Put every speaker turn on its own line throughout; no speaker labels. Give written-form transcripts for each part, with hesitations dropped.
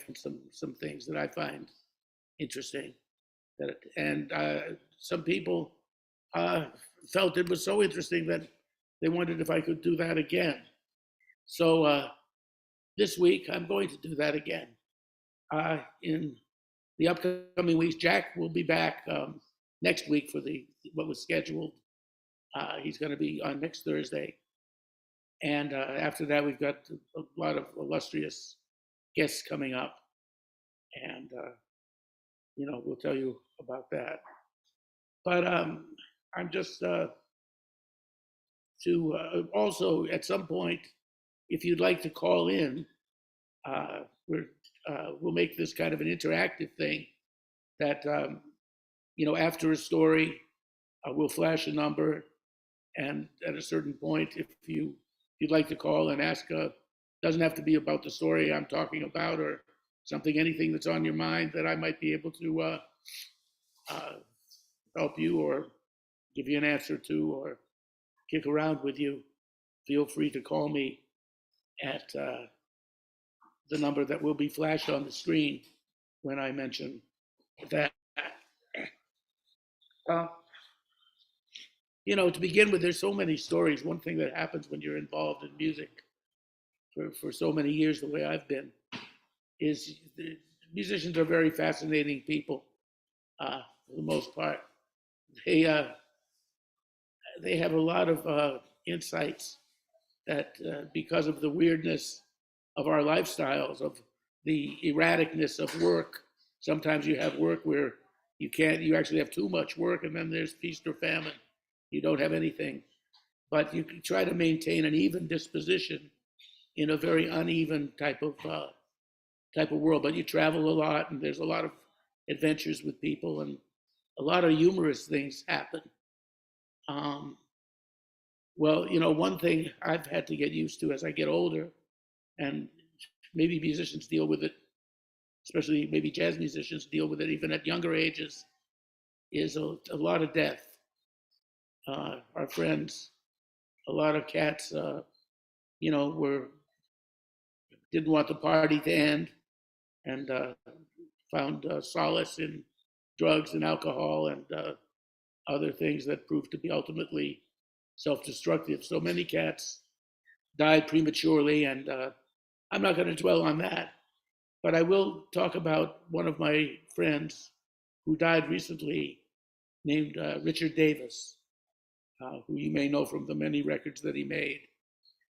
and some things that I find interesting. And some people felt it was so interesting that they wondered if I could do that again. So this week I'm going to do that again. In the upcoming weeks, Jack will be back next week for the what was scheduled. He's going to be on next Thursday, and after that we've got a lot of illustrious guests coming up, and we'll tell you about that. But I'm just to also at some point, if you'd like to call in, we'll make this kind of an interactive thing that after a story, we'll flash a number, and at a certain point, if you'd like to call and ask, doesn't have to be about the story I'm talking about or something, anything that's on your mind that I might be able to help you or give you an answer to or kick around with you, feel free to call me at the number that will be flashed on the screen when I mention that. To begin with, there's so many stories. One thing that happens when you're involved in music for so many years, the way I've been, is the musicians are very fascinating people for the most part. They have a lot of insights that because of the weirdness of our lifestyles, of the erraticness of work, sometimes you have work where you actually have too much work, and then there's feast or famine. You don't have anything. But you can try to maintain an even disposition in a very uneven type of world. But you travel a lot, and there's a lot of adventures with people, and a lot of humorous things happen. One thing I've had to get used to as I get older, and maybe musicians deal with it, especially maybe jazz musicians deal with it even at younger ages, is a lot of death. Our friends, a lot of cats, didn't want the party to end, and found solace in drugs and alcohol and other things that proved to be ultimately self-destructive. So many cats died prematurely, and I'm not going to dwell on that. But I will talk about one of my friends who died recently, named Richard Davis, who you may know from the many records that he made.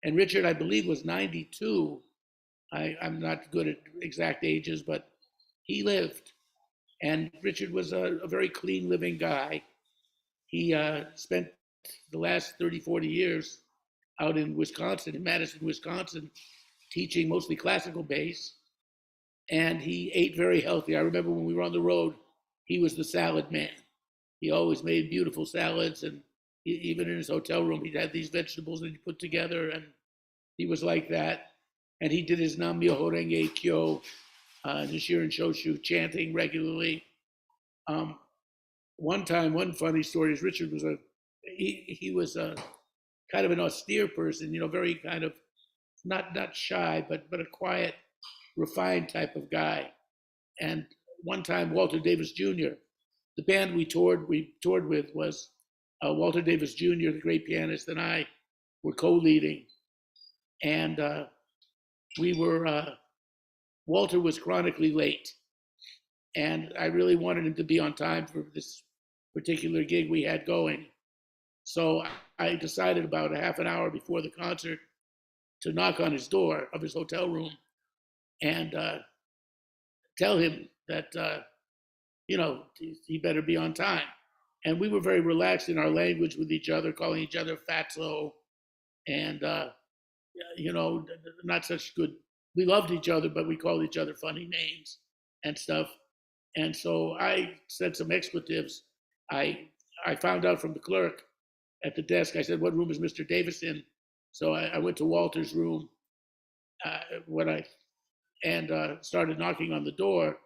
And Richard, I believe, was 92. I'm not good at exact ages, but he lived. And Richard was a very clean living guy. He spent the last 30, 40 years out in Wisconsin, in Madison, Wisconsin, teaching mostly classical bass. And he ate very healthy. I remember when we were on the road, he was the salad man. He always made beautiful salads, and even in his hotel room, he'd have these vegetables that he put together, and he was like that. And he did his Nam Myoho Renge Kyo, Nichiren Shoshu, chanting regularly. One time, one funny story is Richard was he was a kind of an austere person, very kind of not shy, but a quiet, refined type of guy. And one time, Walter Davis Jr., the band we toured with was Walter Davis Jr., the great pianist, and I were co-leading. And Walter was chronically late. And I really wanted him to be on time for this particular gig we had going. So I decided about a half an hour before the concert to knock on his door of his hotel room and tell him that, he better be on time. And we were very relaxed in our language with each other, calling each other fatso and, not such good. We loved each other, but we called each other funny names and stuff. And so I said some expletives. I found out from the clerk at the desk. I said, "What room is Mr. Davis in?" So I went to Walter's room started knocking on the door.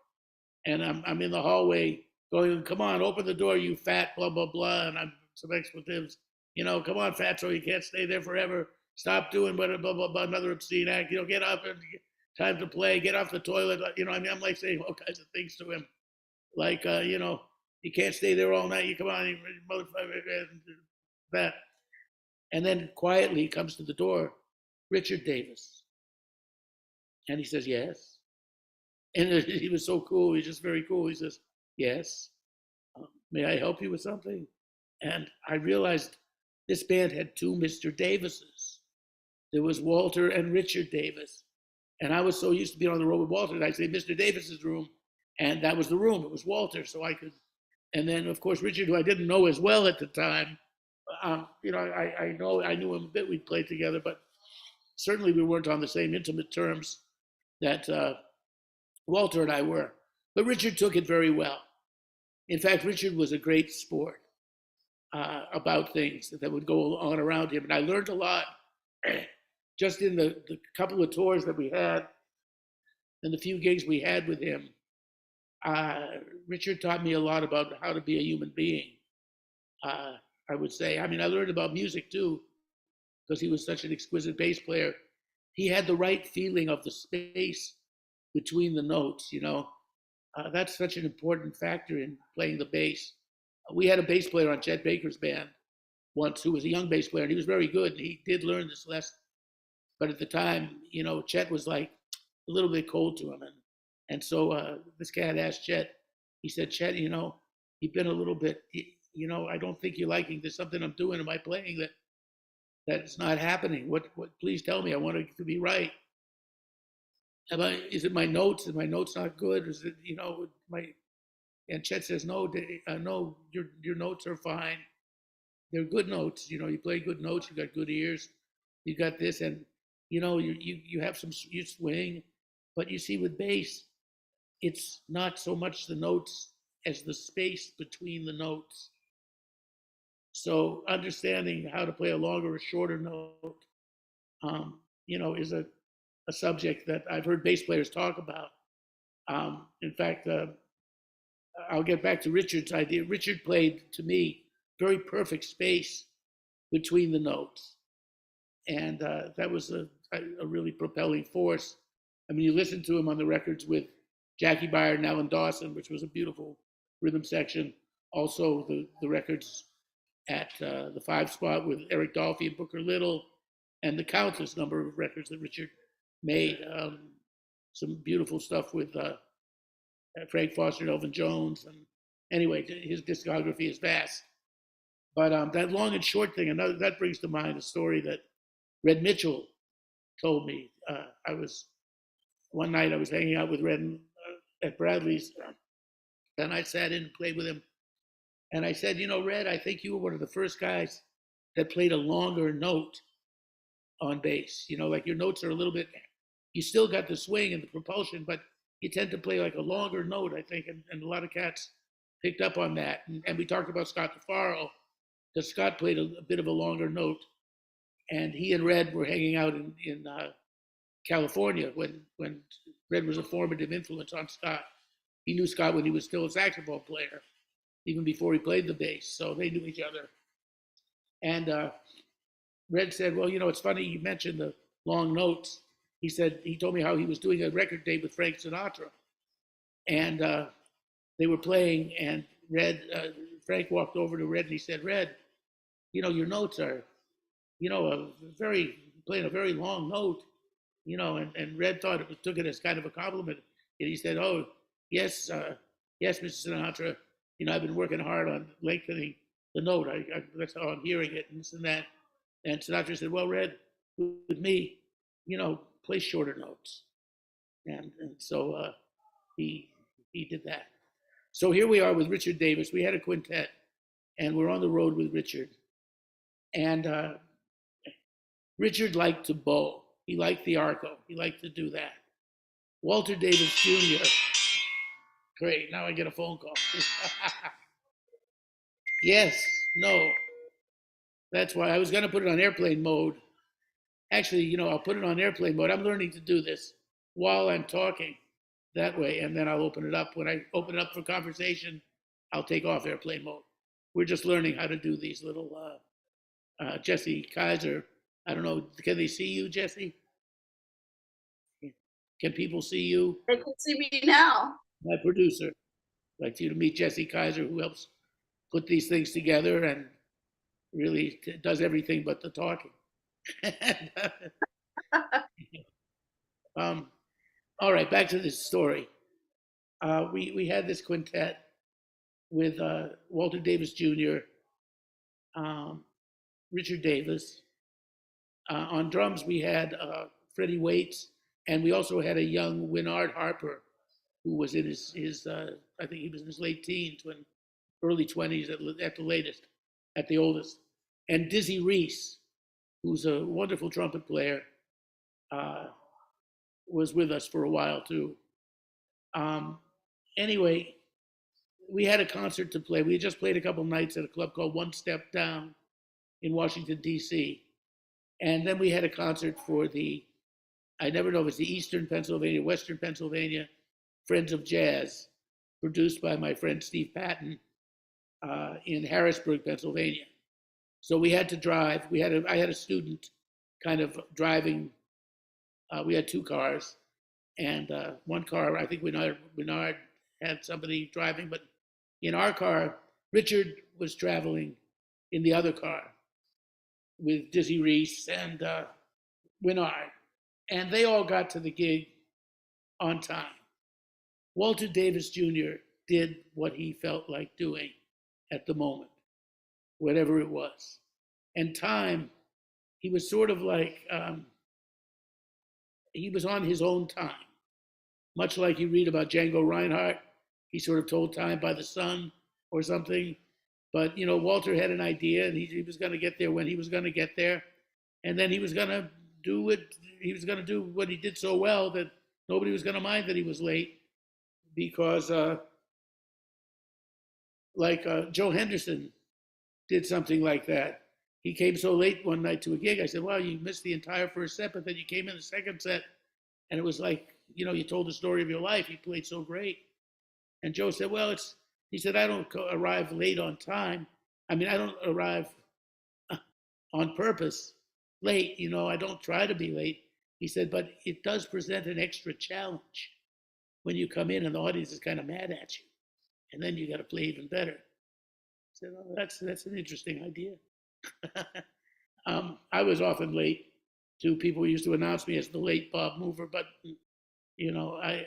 And I'm in the hallway going, "Come on, open the door, you fat, blah, blah, blah." And I'm some expletives. "Come on, fatso, you can't stay there forever. Stop doing blah, blah, blah, blah, another obscene act. Get up and time to play, get off the toilet. I mean, I'm like saying all kinds of things to him, like, you can't stay there all night. You come on, you motherfucker, that. And then quietly he comes to the door, Richard Davis. And he says, yes. And he was so cool. He's just very cool. He says, yes. May I help you with something? And I realized this band had two Mr. Davises. There was Walter and Richard Davis. And I was so used to being on the road with Walter that I'd say Mr. Davis's room. And that was the room. It was Walter. So I could, and then of course, Richard, who I didn't know as well at the time, I knew him a bit. We'd played together, but certainly we weren't on the same intimate terms that Walter and I were. But Richard took it very well. In fact, Richard was a great sport about things that would go on around him. And I learned a lot just in the couple of tours that we had and the few gigs we had with him. Richard taught me a lot about how to be a human being, I would say. I mean, I learned about music too, because he was such an exquisite bass player. He had the right feeling of the space between the notes, That's such an important factor in playing the bass. We had a bass player on Chet Baker's band once who was a young bass player, and he was very good. And he did learn this lesson. But at the time, Chet was like a little bit cold to him. And so this cat asked Chet, he said, Chet, you've been a little bit, I don't think you're liking this. Something I'm doing, am I playing that it's not happening? What, please tell me, I want it to be right. Is it my notes? Is my notes not good? Is it, and Chet says, no, no, your notes are fine. They're good notes. You play good notes. You got good ears. You got this, and you have you swing, but you see with bass, it's not so much the notes as the space between the notes. So understanding how to play a longer or shorter note, is a subject that I've heard bass players talk about. In fact, I'll get back to Richard's idea. Richard played, to me, very perfect space between the notes. And that was a really propelling force. I mean, you listen to him on the records with Jackie Byard and Alan Dawson, which was a beautiful rhythm section. Also, the records at the Five Spot with Eric Dolphy and Booker Little, and the countless number of records that Richard made. Some beautiful stuff with Frank Foster and Elvin Jones. And anyway, his discography is vast. But that long and short thing, that brings to mind a story that Red Mitchell told me. One night I was hanging out with Red at Bradley's, and I sat in and played with him. And I said, Red, I think you were one of the first guys that played a longer note on bass. Like your notes are a little bit, you still got the swing and the propulsion, but you tend to play like a longer note, I think. And a lot of cats picked up on that. And we talked about Scott DeFaro, because Scott played a bit of a longer note. And he and Red were hanging out in California when Red was a formative influence on Scott. He knew Scott when he was still a saxophone player, even before he played the bass. So they knew each other. And Red said, well, it's funny you mentioned the long notes. He said, he told me how he was doing a record date with Frank Sinatra. And they were playing, and Frank walked over to Red and he said, Red, your notes are, playing a very long note, and Red took it as kind of a compliment. And he said, oh, yes, Mr. Sinatra, I've been working hard on lengthening the note. That's how I'm hearing it, and this and that. And Sinatra said, well, Red, with me, play shorter notes. And so he did that. So here we are with Richard Davis. We had a quintet, and we're on the road with Richard. And Richard liked to bow. He liked the arco. He liked to do that. Walter Davis Jr. Great, now I get a phone call. Yes, no. That's why I was going to put it on airplane mode. Actually, I'll put it on airplane mode. I'm learning to do this while I'm talking that way, and then I'll open it up. When I open it up for conversation, I'll take off airplane mode. We're just learning how to do these little, Jesse Kaiser. I don't know, can they see you, Jesse? Can people see you?
They can see me now.
My producer. I'd like you to meet Jesse Kaiser, who helps put these things together and really does everything but the talking. um, all right, back to this story. We had this quintet with Walter Davis Jr., um, Richard Davis. On drums, we had Freddie Waits, and we also had a young Winard Harper, who was in his I think he was in his late teens, when early 20s at the latest, at the oldest. And Dizzy Reese, who's a wonderful trumpet player, uh, was with us for a while too. Um, anyway, we had a concert to play. We had just played a couple nights at a club called One Step Down in Washington, D.C. And then we had a concert for I never know if it's the Eastern Pennsylvania, Western Pennsylvania Friends of Jazz, produced by my friend Steve Patton in Harrisburg, Pennsylvania. So we had to drive. I had a student kind of driving. We had two cars, and one car, I think Winard had somebody driving, but in our car, Richard was traveling in the other car with Dizzy Reese and Winard, and they all got to the gig on time. Walter Davis Jr. did what he felt like doing at the moment, whatever it was. And time, he was sort of like, he was on his own time. Much like you read about Django Reinhardt, he sort of told time by the sun or something. But, you know, Walter had an idea, and he was going to get there when he was going to get there. And then he was going to do it. He was going to do what he did so well that nobody was going to mind that he was late, because Joe Henderson did something like that. He came so late one night to a gig. I said, "Well, you missed the entire first set, but then you came in the second set, and it was like, you know, you told the story of your life. You played so great." And Joe said, "Well, he said, I don't arrive late on time. I mean, I don't arrive on purpose late. You know, I don't try to be late." He said, "But it does present an extra challenge when you come in and the audience is kind of mad at you, and then you got to play even better." I said, "Oh, that's an interesting idea." I was often late too. People used to announce me as the late Bob Mover, but you know, I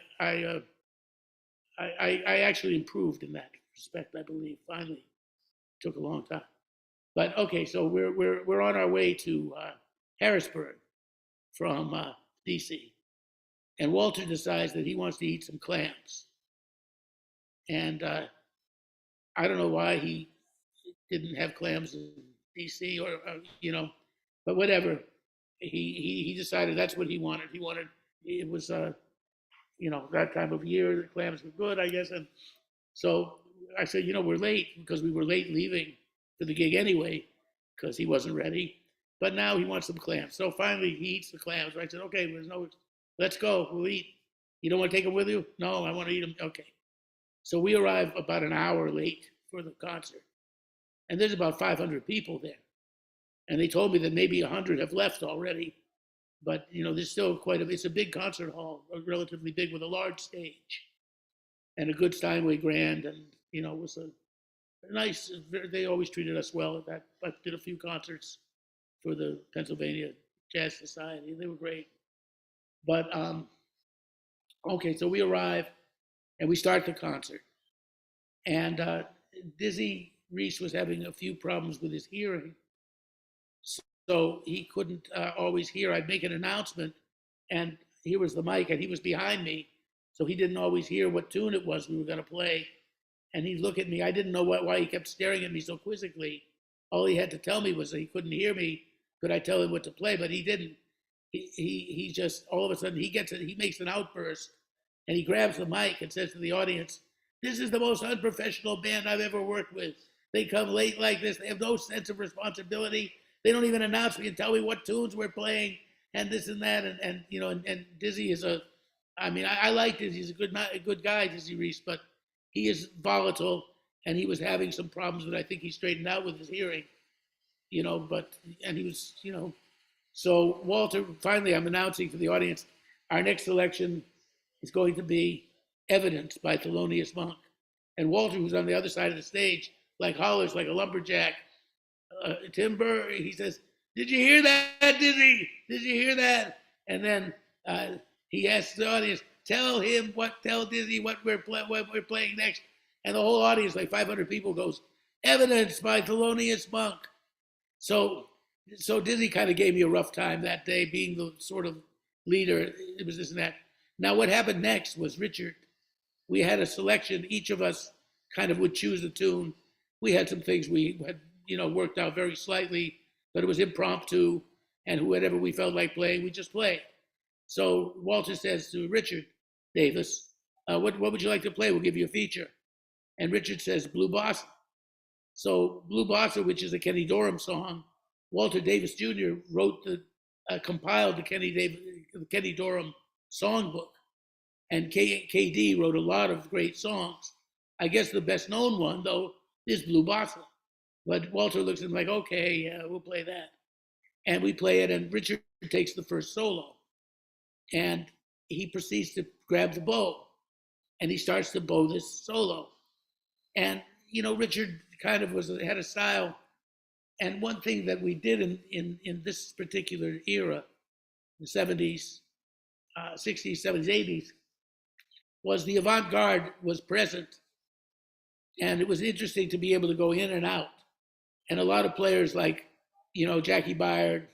actually improved in that respect. I believe finally. It took a long time, but okay. So we're on our way to Harrisburg from D.C. and Walter decides that he wants to eat some clams, and I don't know why he didn't have clams in D.C. or you know, but whatever. He decided that's what he wanted. He wanted, it was you know, that time of year the clams were good, I guess. And so I said, you know, we're late, because we were late leaving for the gig anyway, because he wasn't ready. But now he wants some clams. So finally he eats the clams. I said, okay, let's go. We'll eat. You don't want to take them with you? No, I want to eat them. Okay. So we arrive about an hour late for the concert. And there's about 500 people there. And they told me that maybe 100 have left already. But, you know, there's still it's a big concert hall, relatively big, with a large stage and a good Steinway Grand. And, you know, it was a nice, they always treated us well at that. I did a few concerts for the Pennsylvania Jazz Society. They were great. But, okay, so we arrive and we start the concert. And Dizzy Reese was having a few problems with his hearing. So he couldn't always hear. I'd make an announcement, and here was the mic, and he was behind me, so he didn't always hear what tune it was we were going to play. And he'd look at me. I didn't know why he kept staring at me so quizzically. All he had to tell me was that he couldn't hear me. Could I tell him what to play? But he didn't. He just, all of a sudden, he makes an outburst, and he grabs the mic and says to the audience, "This is the most unprofessional band I've ever worked with. They come late like this. They have no sense of responsibility. They don't even announce me and tell me what tunes we're playing, and this and that." And you know, and Dizzy is I like Dizzy. He's a good guy, Dizzy Reese, but he is volatile, and he was having some problems that I think he straightened out with his hearing, you know, and he was, you know, so Walter, finally I'm announcing to the audience, our next selection is going to be Evidence by Thelonious Monk. And Walter, who's on the other side of the stage, like hollers like a lumberjack, Tim Burr, he says, "Did you hear that, Dizzy? Did you hear that?" And then he asks the audience, tell Dizzy what we're playing next. And the whole audience, like 500 people, goes, Evidence by Thelonious Monk. So Dizzy kind of gave me a rough time that day, being the sort of leader. It was this and that. Now, what happened next was Richard. We had a selection. Each of us kind of would choose a tune. We had some things we had, worked out very slightly, but it was impromptu. And whatever we felt like playing, we just play. So Walter says to Richard Davis, what would you like to play? We'll give you a feature. And Richard says, Blue Bossa. So Blue Bossa, which is a Kenny Dorham song, Walter Davis Jr. compiled the Kenny Dorham songbook. And KD wrote a lot of great songs. I guess the best known one, though, is Blue Bossa. But Walter looks at him like, okay, yeah, we'll play that. And we play it, and Richard takes the first solo. And he proceeds to grab the bow, and he starts to bow this solo. And, Richard kind of had a style. And one thing that we did in this particular era, the 70s, 60s, 70s, 80s, was the avant-garde was present. And it was interesting to be able to go in and out. And a lot of players like, Jackie Byard,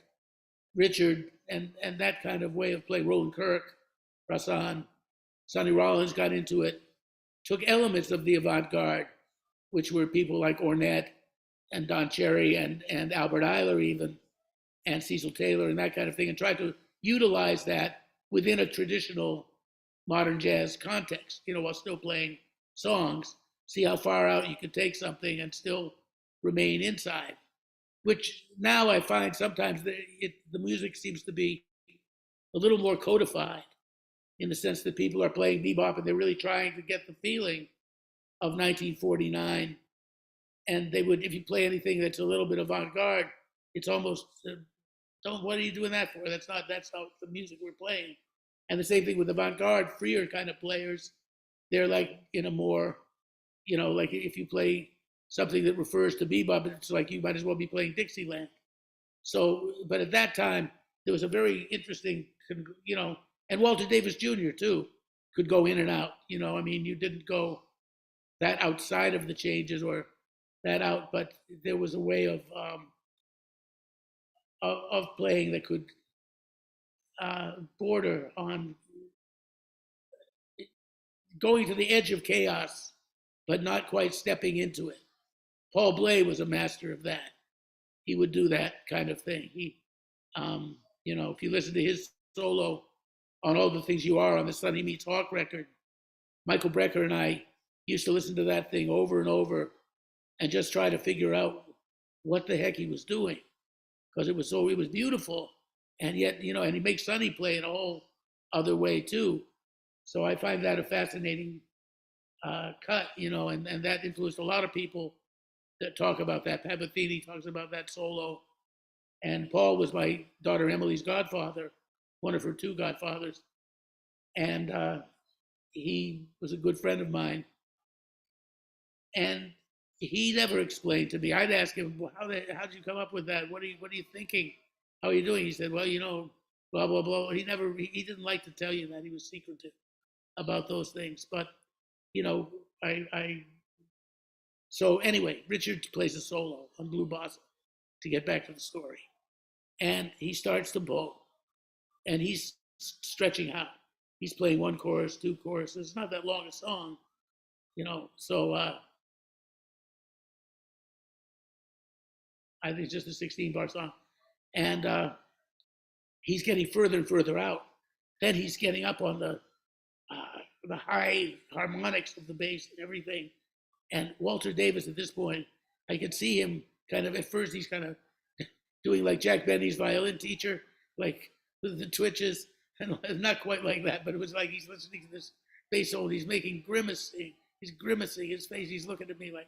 Richard, and that kind of way of playing, Roland Kirk, Rahsaan, Sonny Rollins got into it, took elements of the avant-garde, which were people like Ornette and Don Cherry and Albert Ayler even, and Cecil Taylor and that kind of thing, and tried to utilize that within a traditional modern jazz context, while still playing songs, see how far out you could take something and still remain inside, which now I find sometimes the music seems to be a little more codified in the sense that people are playing bebop and they're really trying to get the feeling of 1949. And they would, if you play anything that's a little bit avant-garde, it's almost, what are you doing that for? That's not the music we're playing. And the same thing with avant-garde, freer kind of players. They're like in a more, like if you play something that refers to bebop, it's like you might as well be playing Dixieland. So, but at that time, there was a very interesting, and Walter Davis Jr. too could go in and out. You didn't go that outside of the changes or that out, but there was a way of playing that could border on going to the edge of chaos, but not quite stepping into it. Paul Bley was a master of that. He would do that kind of thing. He, if you listen to his solo on All the Things You Are on the Sonny Meets Hawk record, Michael Brecker and I used to listen to that thing over and over and just try to figure out what the heck he was doing, because it was beautiful, and yet, and he makes Sonny play in a whole other way too. So I find that a fascinating cut, and that influenced a lot of people that talk about that. Pat Metheny talks about that solo, and Paul was my daughter Emily's godfather, one of her two godfathers, and he was a good friend of mine, and he never explained to me. I'd ask him, well, how did you come up with that? What are you thinking? How are you doing? He said, well, blah, blah, blah. He didn't like to tell you that. He was secretive about those things. But, so anyway, Richard plays a solo on Blue Bossa, to get back to the story. And he starts to bow, and he's stretching out. He's playing one chorus, two choruses. It's not that long a song, so I think it's just a 16-bar song. And he's getting further and further out. Then he's getting up on the high harmonics of the bass and everything. And Walter Davis, at this point, I could see him kind of, at first he's kind of doing like Jack Benny's violin teacher, like with the twitches, and not quite like that, but it was like he's listening to this bass solo, he's making grimacing, he's grimacing his face, he's looking at me like,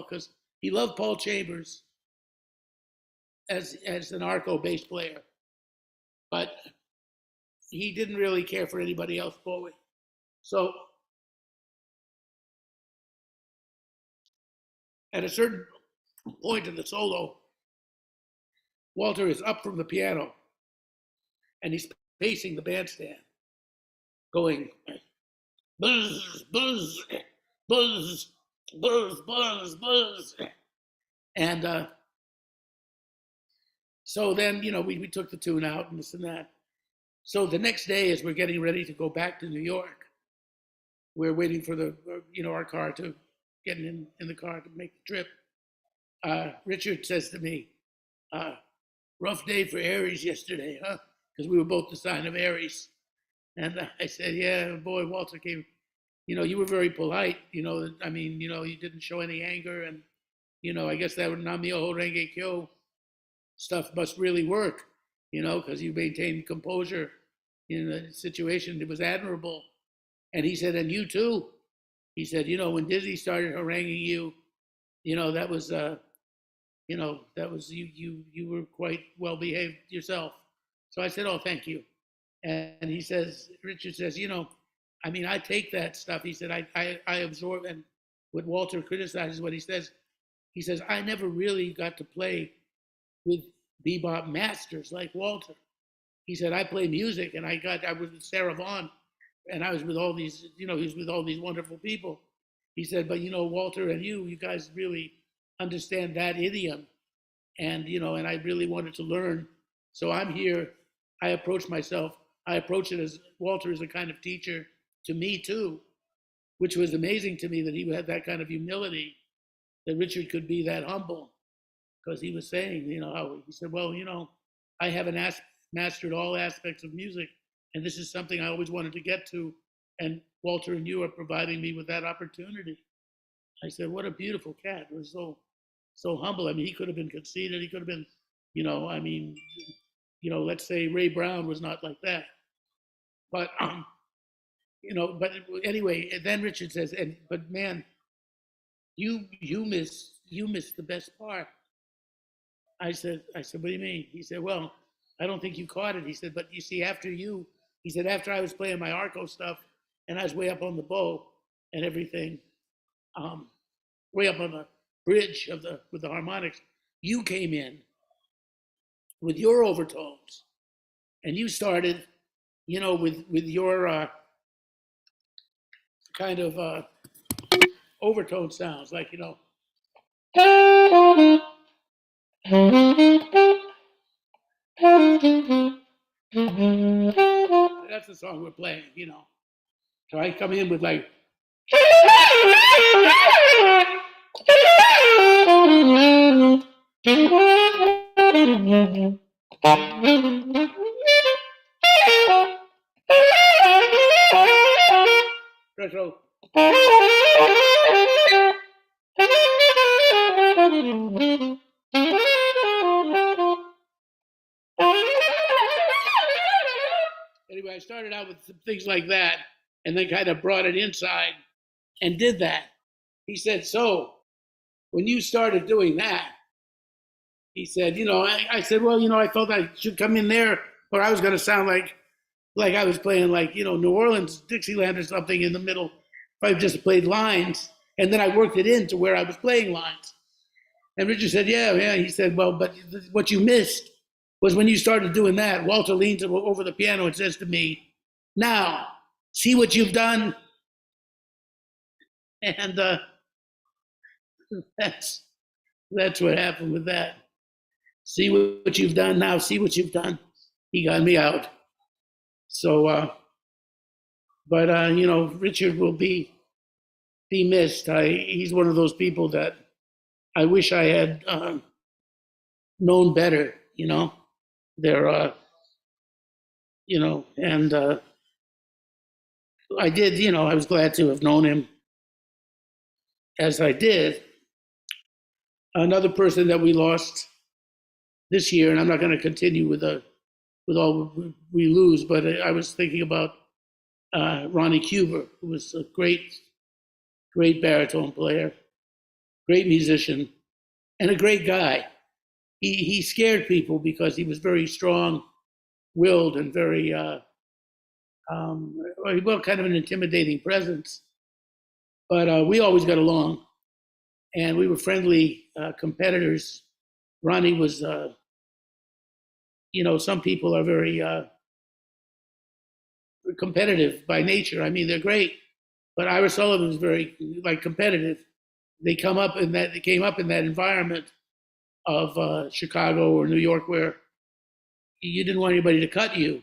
because he loved Paul Chambers as an arco bass player. But he didn't really care for anybody else, Bowie. So at a certain point in the solo, Walter is up from the piano and he's pacing the bandstand, going buzz, buzz, buzz, buzz, buzz, buzz. And so then, we took the tune out and this and that. So the next day, as we're getting ready to go back to New York, we're waiting for our car to get in the car to make the trip. Richard says to me, rough day for Aries yesterday, huh? Because we were both the sign of Aries. And I said, yeah, boy, Walter came, you were very polite, I mean, you didn't show any anger. And, I guess that Nam-myoho Renge Kyo stuff must really work, because you maintained composure in the situation. It was admirable. And he said, and you too. He said, when Dizzy started haranguing you, that was, that was you were quite well behaved yourself. So I said, oh, thank you. And he says, Richard says, I mean, I take that stuff. He said, I absorb, and what Walter criticizes what he says, I never really got to play with bebop masters like Walter. He said, I play music, and I was with Sarah Vaughan, and I was with all these, he was with all these wonderful people. He said, but Walter and you guys really understand that idiom. And, and I really wanted to learn. So I'm here. I approach it as Walter is a kind of teacher to me too, which was amazing to me that he had that kind of humility, that Richard could be that humble. Because he was saying, he said, well, I haven't mastered all aspects of music, and this is something I always wanted to get to, and Walter and you are providing me with that opportunity. I said, what a beautiful cat. It was so humble. I mean, he could have been conceited. He could have been, let's say Ray Brown was not like that. But, but anyway, then Richard says, but man, you miss the best part. I said, what do you mean? He said, well, I don't think you caught it. He said, but you see, after I was playing my Arco stuff and I was way up on the bow and everything, way up on the bridge with the harmonics, you came in with your overtones and you started, with your kind of overtone sounds, like, that's the song we're playing, So I come in with like, so anyway, I started out with some things like that and then kind of brought it inside and did that. He said, so when you started doing that, he said, I said, well, I thought I should come in there, or I was going to sound like I was playing like, New Orleans, Dixieland or something in the middle. If I just played lines, and then I worked it into where I was playing lines. And Richard said, yeah. He said, well, but what you missed was when you started doing that, Walter leans over the piano and says to me, now, see what you've done? And that's what happened with that. See what you've done now, see what you've done. He got me out. So, but Richard will be missed. He's one of those people that I wish I had known better, They're, and I did, I was glad to have known him as I did. Another person that we lost this year, and I'm not going to continue with all we lose, but I was thinking about Ronnie Cuber, who was a great baritone player, great musician, and a great guy. He scared people because he was very strong-willed and very well, kind of an intimidating presence, but we always got along, and we were friendly competitors. Ronnie was, some people are very competitive by nature. I mean, they're great, but Ira Sullivan was very like competitive. They came up in that environment of Chicago or New York where you didn't want anybody to cut you.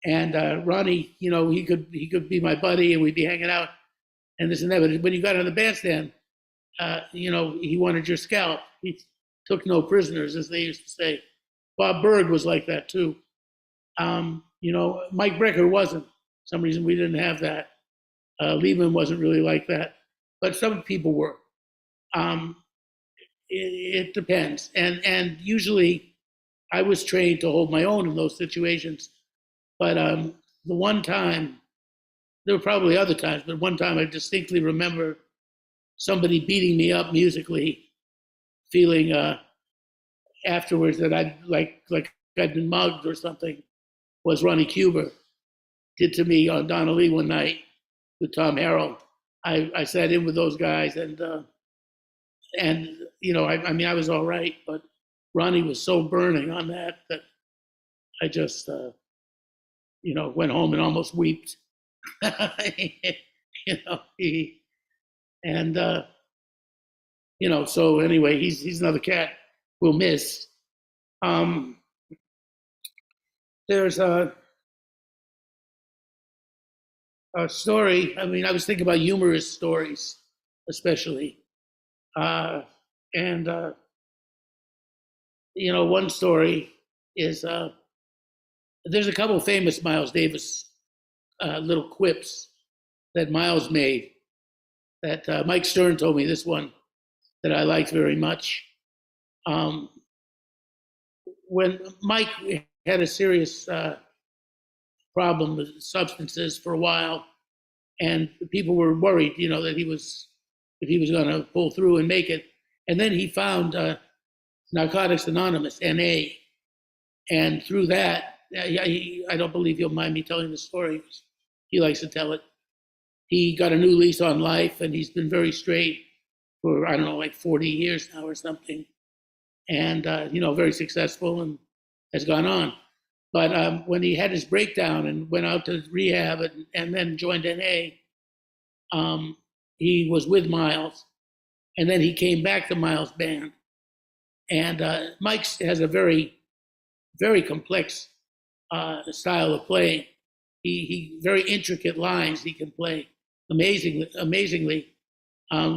And Ronnie, he could be my buddy and we'd be hanging out and this and that. But when you got on the bandstand, he wanted your scalp. He took no prisoners, as they used to say. Bob Berg was like that too. Mike Brecker wasn't. For some reason we didn't have that. Lehman wasn't really like that, but some people were. Um, it depends, and usually I was trained to hold my own in those situations. But the one time, there were probably other times, but one time I distinctly remember somebody beating me up musically, feeling afterwards that I'd like I'd been mugged or something. Was Ronnie Cuber did to me on Donna Lee one night with Tom Harrell. I sat in with those guys I mean I was all right, but Ronnie was so burning on that I just went home and almost wept. He and so anyway, he's another cat we'll miss. Um, there's a story. I mean, I was thinking about humorous stories, especially, and one story is there's a couple of famous Miles Davis little quips that Miles made that Mike Stern told me this one that I liked very much. When Mike had a serious problem with substances for a while, and people were worried, that he was going to pull through and make it. And then he found Narcotics Anonymous, NA, and through that, I don't believe you'll mind me telling the story. He likes to tell it. He got a new lease on life, and he's been very straight for, I don't know, like 40 years now or something. And, very successful and has gone on. But when he had his breakdown and went out to rehab and then joined NA, he was with Miles. And then he came back to Miles' band. And Mike has a very, very complex style of playing. He very intricate lines he can play amazingly.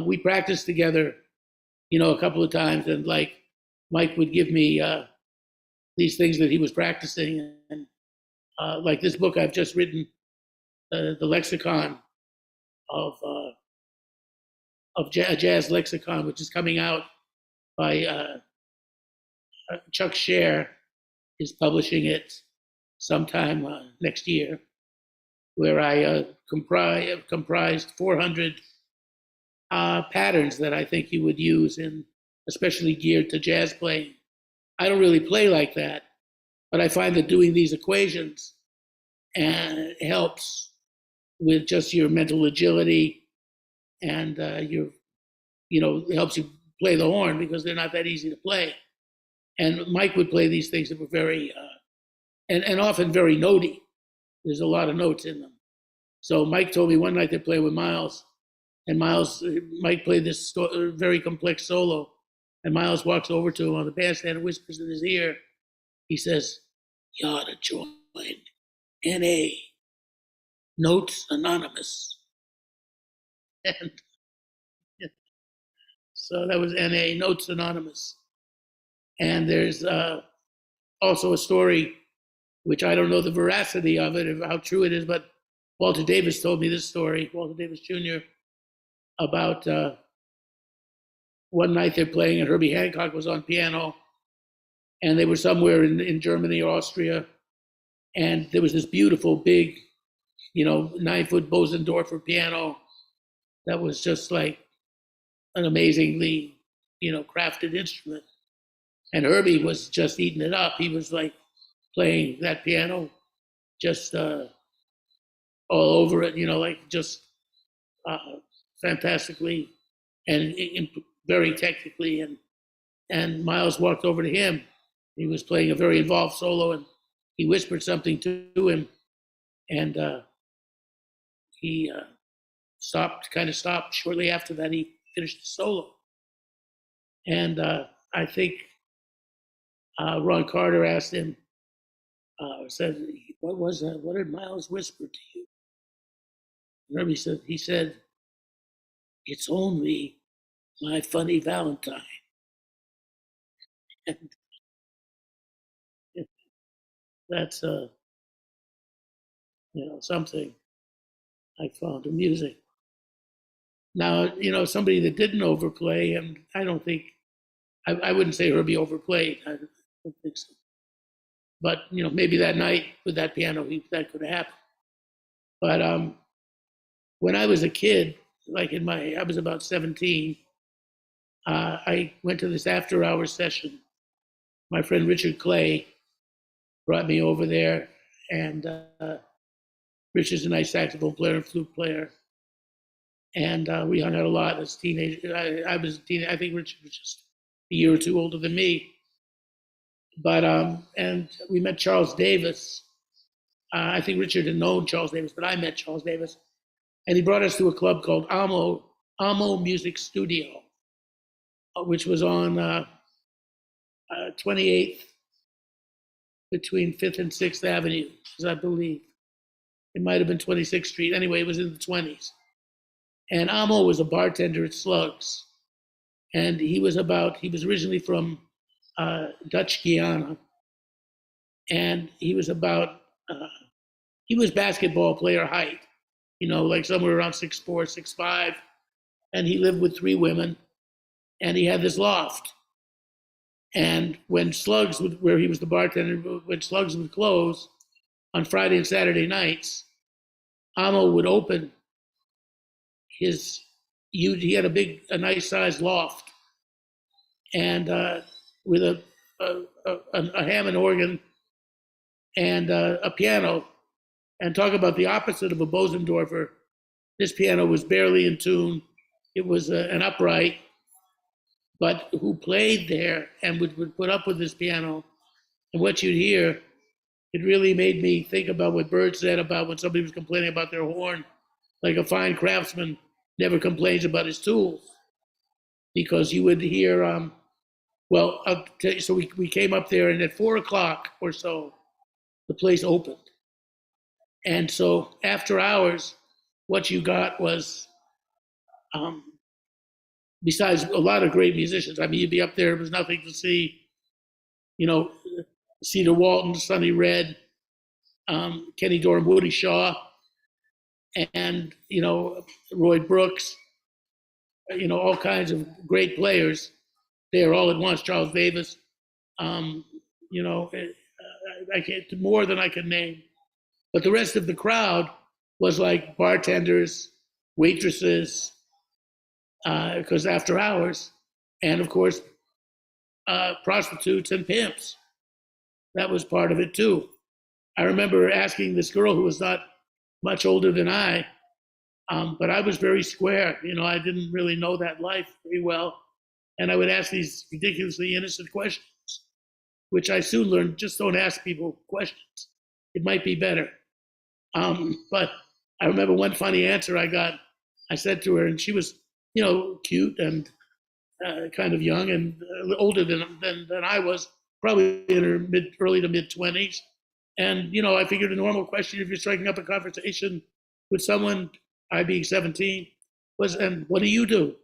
We practiced together, a couple of times, and like Mike would give me these things that he was practicing, and like this book I've just written, the lexicon of jazz lexicon, which is coming out by Chuck Scher, is publishing it sometime next year, where I comprised 400 patterns that I think you would use, especially geared to jazz playing. I don't really play like that, but I find that doing these equations helps with just your mental agility, and helps you play the horn because they're not that easy to play. And Mike would play these things that were very and often very notey. There's a lot of notes in them. So Mike told me one night they played with Miles, and Mike played this very complex solo, and Miles walks over to him on the bandstand and whispers in his ear. He says, "You ought to join NA, Notes Anonymous." And so that was NA, Notes Anonymous. And there's also a story, which I don't know the veracity of it, how true it is, but Walter Davis told me this story, Walter Davis Jr., about one night they're playing and Herbie Hancock was on piano, and they were somewhere in Germany or Austria, and there was this beautiful big, 9-foot Bosendorfer piano that was just like an amazingly, crafted instrument. And Herbie was just eating it up. He was like playing that piano just all over it, like just uh, fantastically and very technically. And Miles walked over to him. He was playing a very involved solo, and he whispered something to him, and he kind of stopped shortly after that. He finished the solo, and I think Ron Carter asked him, said, "What was that? What did Miles whisper to you?" Remember, he said, "It's only my funny Valentine." And that's something I found amusing. Now, somebody that didn't overplay, and I don't think I wouldn't say Herbie overplayed. I don't think so. But maybe that night with that piano, that could have happened. But when I was a kid, like I was about 17. I went to this after-hours session. My friend Richard Clay brought me over there, and Richard's a nice saxophone player and flute player, and we hung out a lot as teenagers. I was a teenager. I think Richard was just a year or two older than me. But and we met Charles Davis. I think Richard had known Charles Davis, but I met Charles Davis, and he brought us to a club called Amo Music Studio, which was on 28th between 5th and 6th Avenue, I believe. It might have been 26th Street. Anyway, it was in the 20s. And Amo was a bartender at Slugs. And he was originally from Dutch Guiana. And he was basketball player height, like somewhere around 6'4", 6'5". And he lived with 3 women. And he had this loft. And when Slugs where he was the bartender, when Slugs would close on Friday and Saturday nights, Amo would open he had a nice sized loft, and with a Hammond organ and a piano, and talk about the opposite of a Bosendorfer. This piano was barely in tune. It was an upright, but who played there and would put up with this piano, and what you'd hear, it really made me think about what Bird said about when somebody was complaining about their horn, like a fine craftsman never complains about his tools, because you would hear, so we came up there, and at 4:00 or so, the place opened. And so after hours, what you got was, besides a lot of great musicians, I mean, you'd be up there, it was nothing to see, Cedar Walton, Sonny Red, Kenny Dorham, Woody Shaw, and, Roy Brooks, all kinds of great players there all at once. Charles Davis, I can't, more than I can name. But the rest of the crowd was like bartenders, waitresses, because after hours, and of course, prostitutes and pimps. That was part of it too. I remember asking this girl who was not much older than I, but I was very square. I didn't really know that life very well. And I would ask these ridiculously innocent questions, which I soon learned, just don't ask people questions. It might be better. But I remember one funny answer I got. I said to her, and she was, cute and kind of young and older than I was, probably in her early to mid 20s. And I figured a normal question, if you're striking up a conversation with someone, I being 17, was, "And what do you do?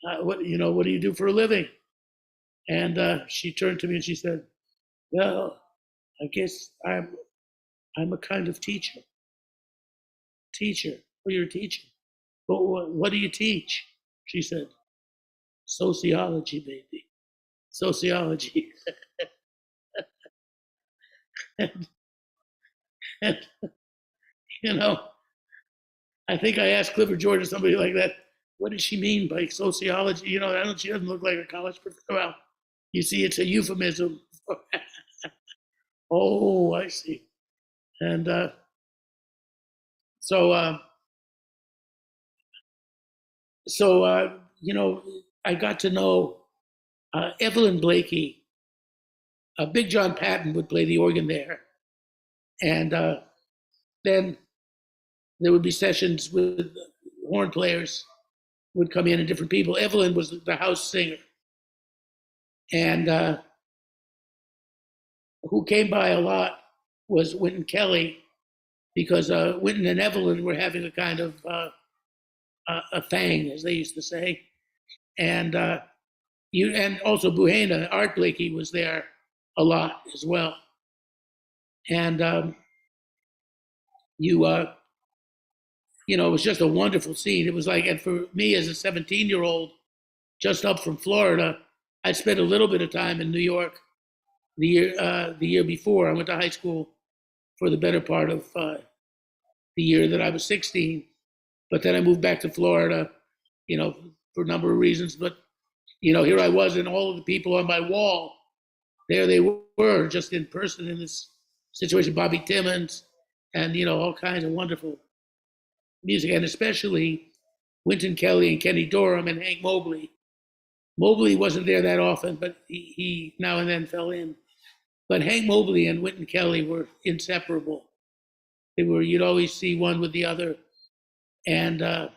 What do you do for a living?" And she turned to me and she said, "Well, I guess I'm a kind of teacher." "Teacher? Well, you're a teacher. But what do you teach?" She said, "Sociology, baby. Sociology." and, and, you know, I think I asked Clifford George or somebody like that, what does she mean by sociology? She doesn't look like a college professor. Well, you see, it's a euphemism. Oh, I see. And So, you know, I got to know Evelyn Blakey. Big John Patton would play the organ there, and then there would be sessions with horn players would come in and different people. Evelyn was the house singer, and who came by a lot was Wynton Kelly, because Wynton and Evelyn were having a kind of a thing, as they used to say, and and also Buhena, Art Blakey was there a lot as well, and you you know, it was just a wonderful scene. It was like, and for me as a 17-year-old, just up from Florida, I'd spent a little bit of time in New York the year before. I went to high school for the better part of the year that I was 16, but then I moved back to Florida, you know, for a number of reasons. But you know, here I was, and all of the people on my wall, there they were, just in person in this situation. Bobby Timmons, and you know, all kinds of wonderful music, and especially Wynton Kelly and Kenny Dorham and Hank Mobley. Mobley wasn't there that often, but he now and then fell in. But Hank Mobley and Wynton Kelly were inseparable. They were, you'd always see one with the other. And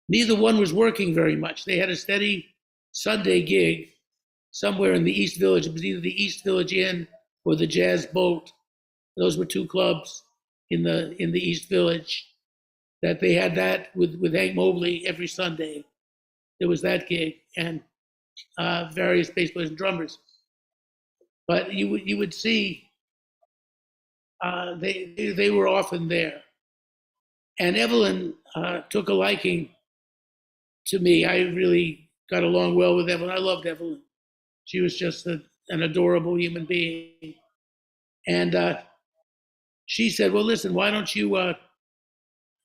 neither one was working very much. They had a steady Sunday gig somewhere in the East Village. It was either the East Village Inn or the Jazz Boat. Those were two clubs in the East Village that they had that with Hank Mobley every Sunday. There was that gig, and various bass players and drummers. But you would see they were often there. And Evelyn took a liking to me. I really got along well with Evelyn. I loved Evelyn. She was just an adorable human being. And she said, "Well, listen, why don't you,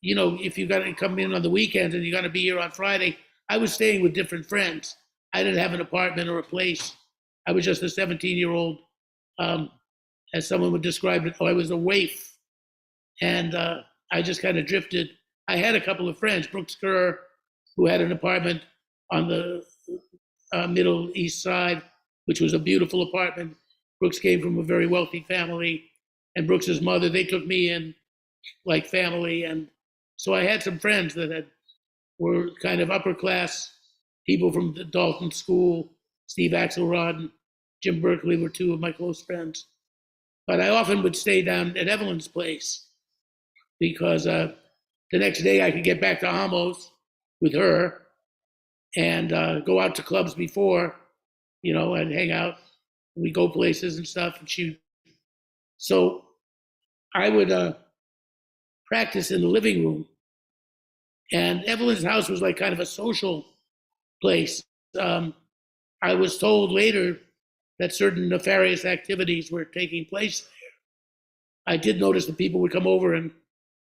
you know, if you got to come in on the weekends and you got to be here on Friday." I was staying with different friends. I didn't have an apartment or a place. I was just a 17-year-old, as someone would describe it. Oh, I was a waif, and I just kind of drifted. I had a couple of friends, Brooks Kerr, who had an apartment on the Middle East Side, which was a beautiful apartment. Brooks came from a very wealthy family, and Brooks's mother, they took me in like family. And so I had some friends that were kind of upper class people from the Dalton School. Steve Axelrod and Jim Berkeley were two of my close friends. But I often would stay down at Evelyn's place because the next day I could get back to Amos with her and go out to clubs before, you know, and hang out. We go places and stuff. And so I would practice in the living room. And Evelyn's house was like kind of a social place. I was told later that certain nefarious activities were taking place there. I did notice that people would come over and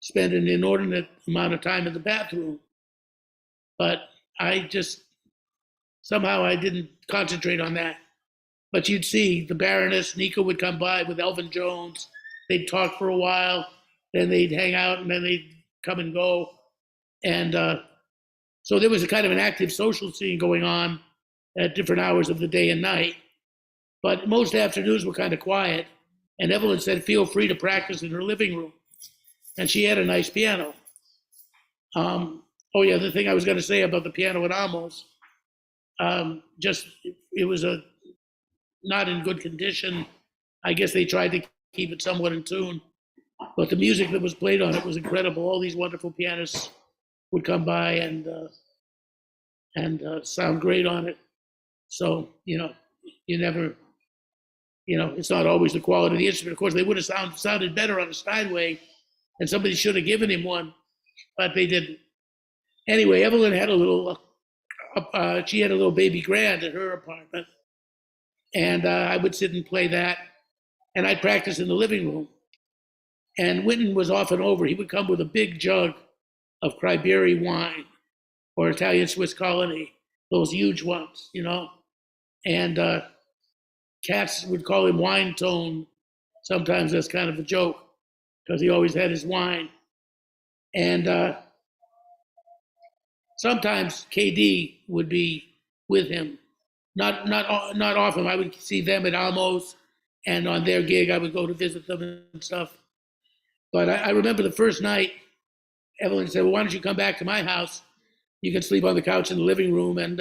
spend an inordinate amount of time in the bathroom, but somehow I didn't concentrate on that. But you'd see the Baroness, Nika would come by with Elvin Jones. They'd talk for a while, then they'd hang out, and then they'd come and go. And so there was a kind of an active social scene going on at different hours of the day and night. But most afternoons were kind of quiet. And Evelyn said, "Feel free to practice in her living room." And she had a nice piano. Oh yeah, the thing I was going to say about the piano at Amos, just it was not in good condition. I guess they tried to keep it somewhat in tune, but the music that was played on it was incredible. All these wonderful pianists would come by and sound great on it. So you know, you never, you know, it's not always the quality of the instrument. Of course, they would have sounded better on a Steinway, and somebody should have given him one, but they didn't. Anyway, Evelyn had she had a little baby grand at her apartment, and I would sit and play that, and I'd practice in the living room. And Wynton was often over. He would come with a big jug of Cryberry wine or Italian Swiss Colony, those huge ones, you know. And cats would call him Wine Tone sometimes as kind of a joke because he always had his wine. And sometimes KD would be with him. Not often. I would see them at Almo's, and on their gig, I would go to visit them and stuff. But I remember the first night, Evelyn said, "Well, why don't you come back to my house? You can sleep on the couch in the living room and,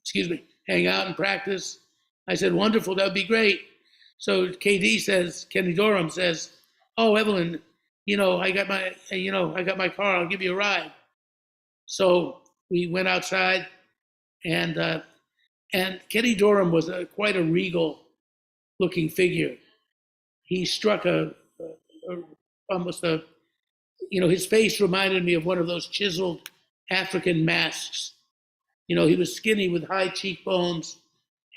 excuse me, hang out and practice." I said, "Wonderful, that would be great." So KD says, Kenny Dorham says, "Oh, Evelyn, I got my car. I'll give you a ride." So we went outside, and Kenny Dorham was quite a regal-looking figure. He struck almost a his face reminded me of one of those chiseled African masks. He was skinny with high cheekbones,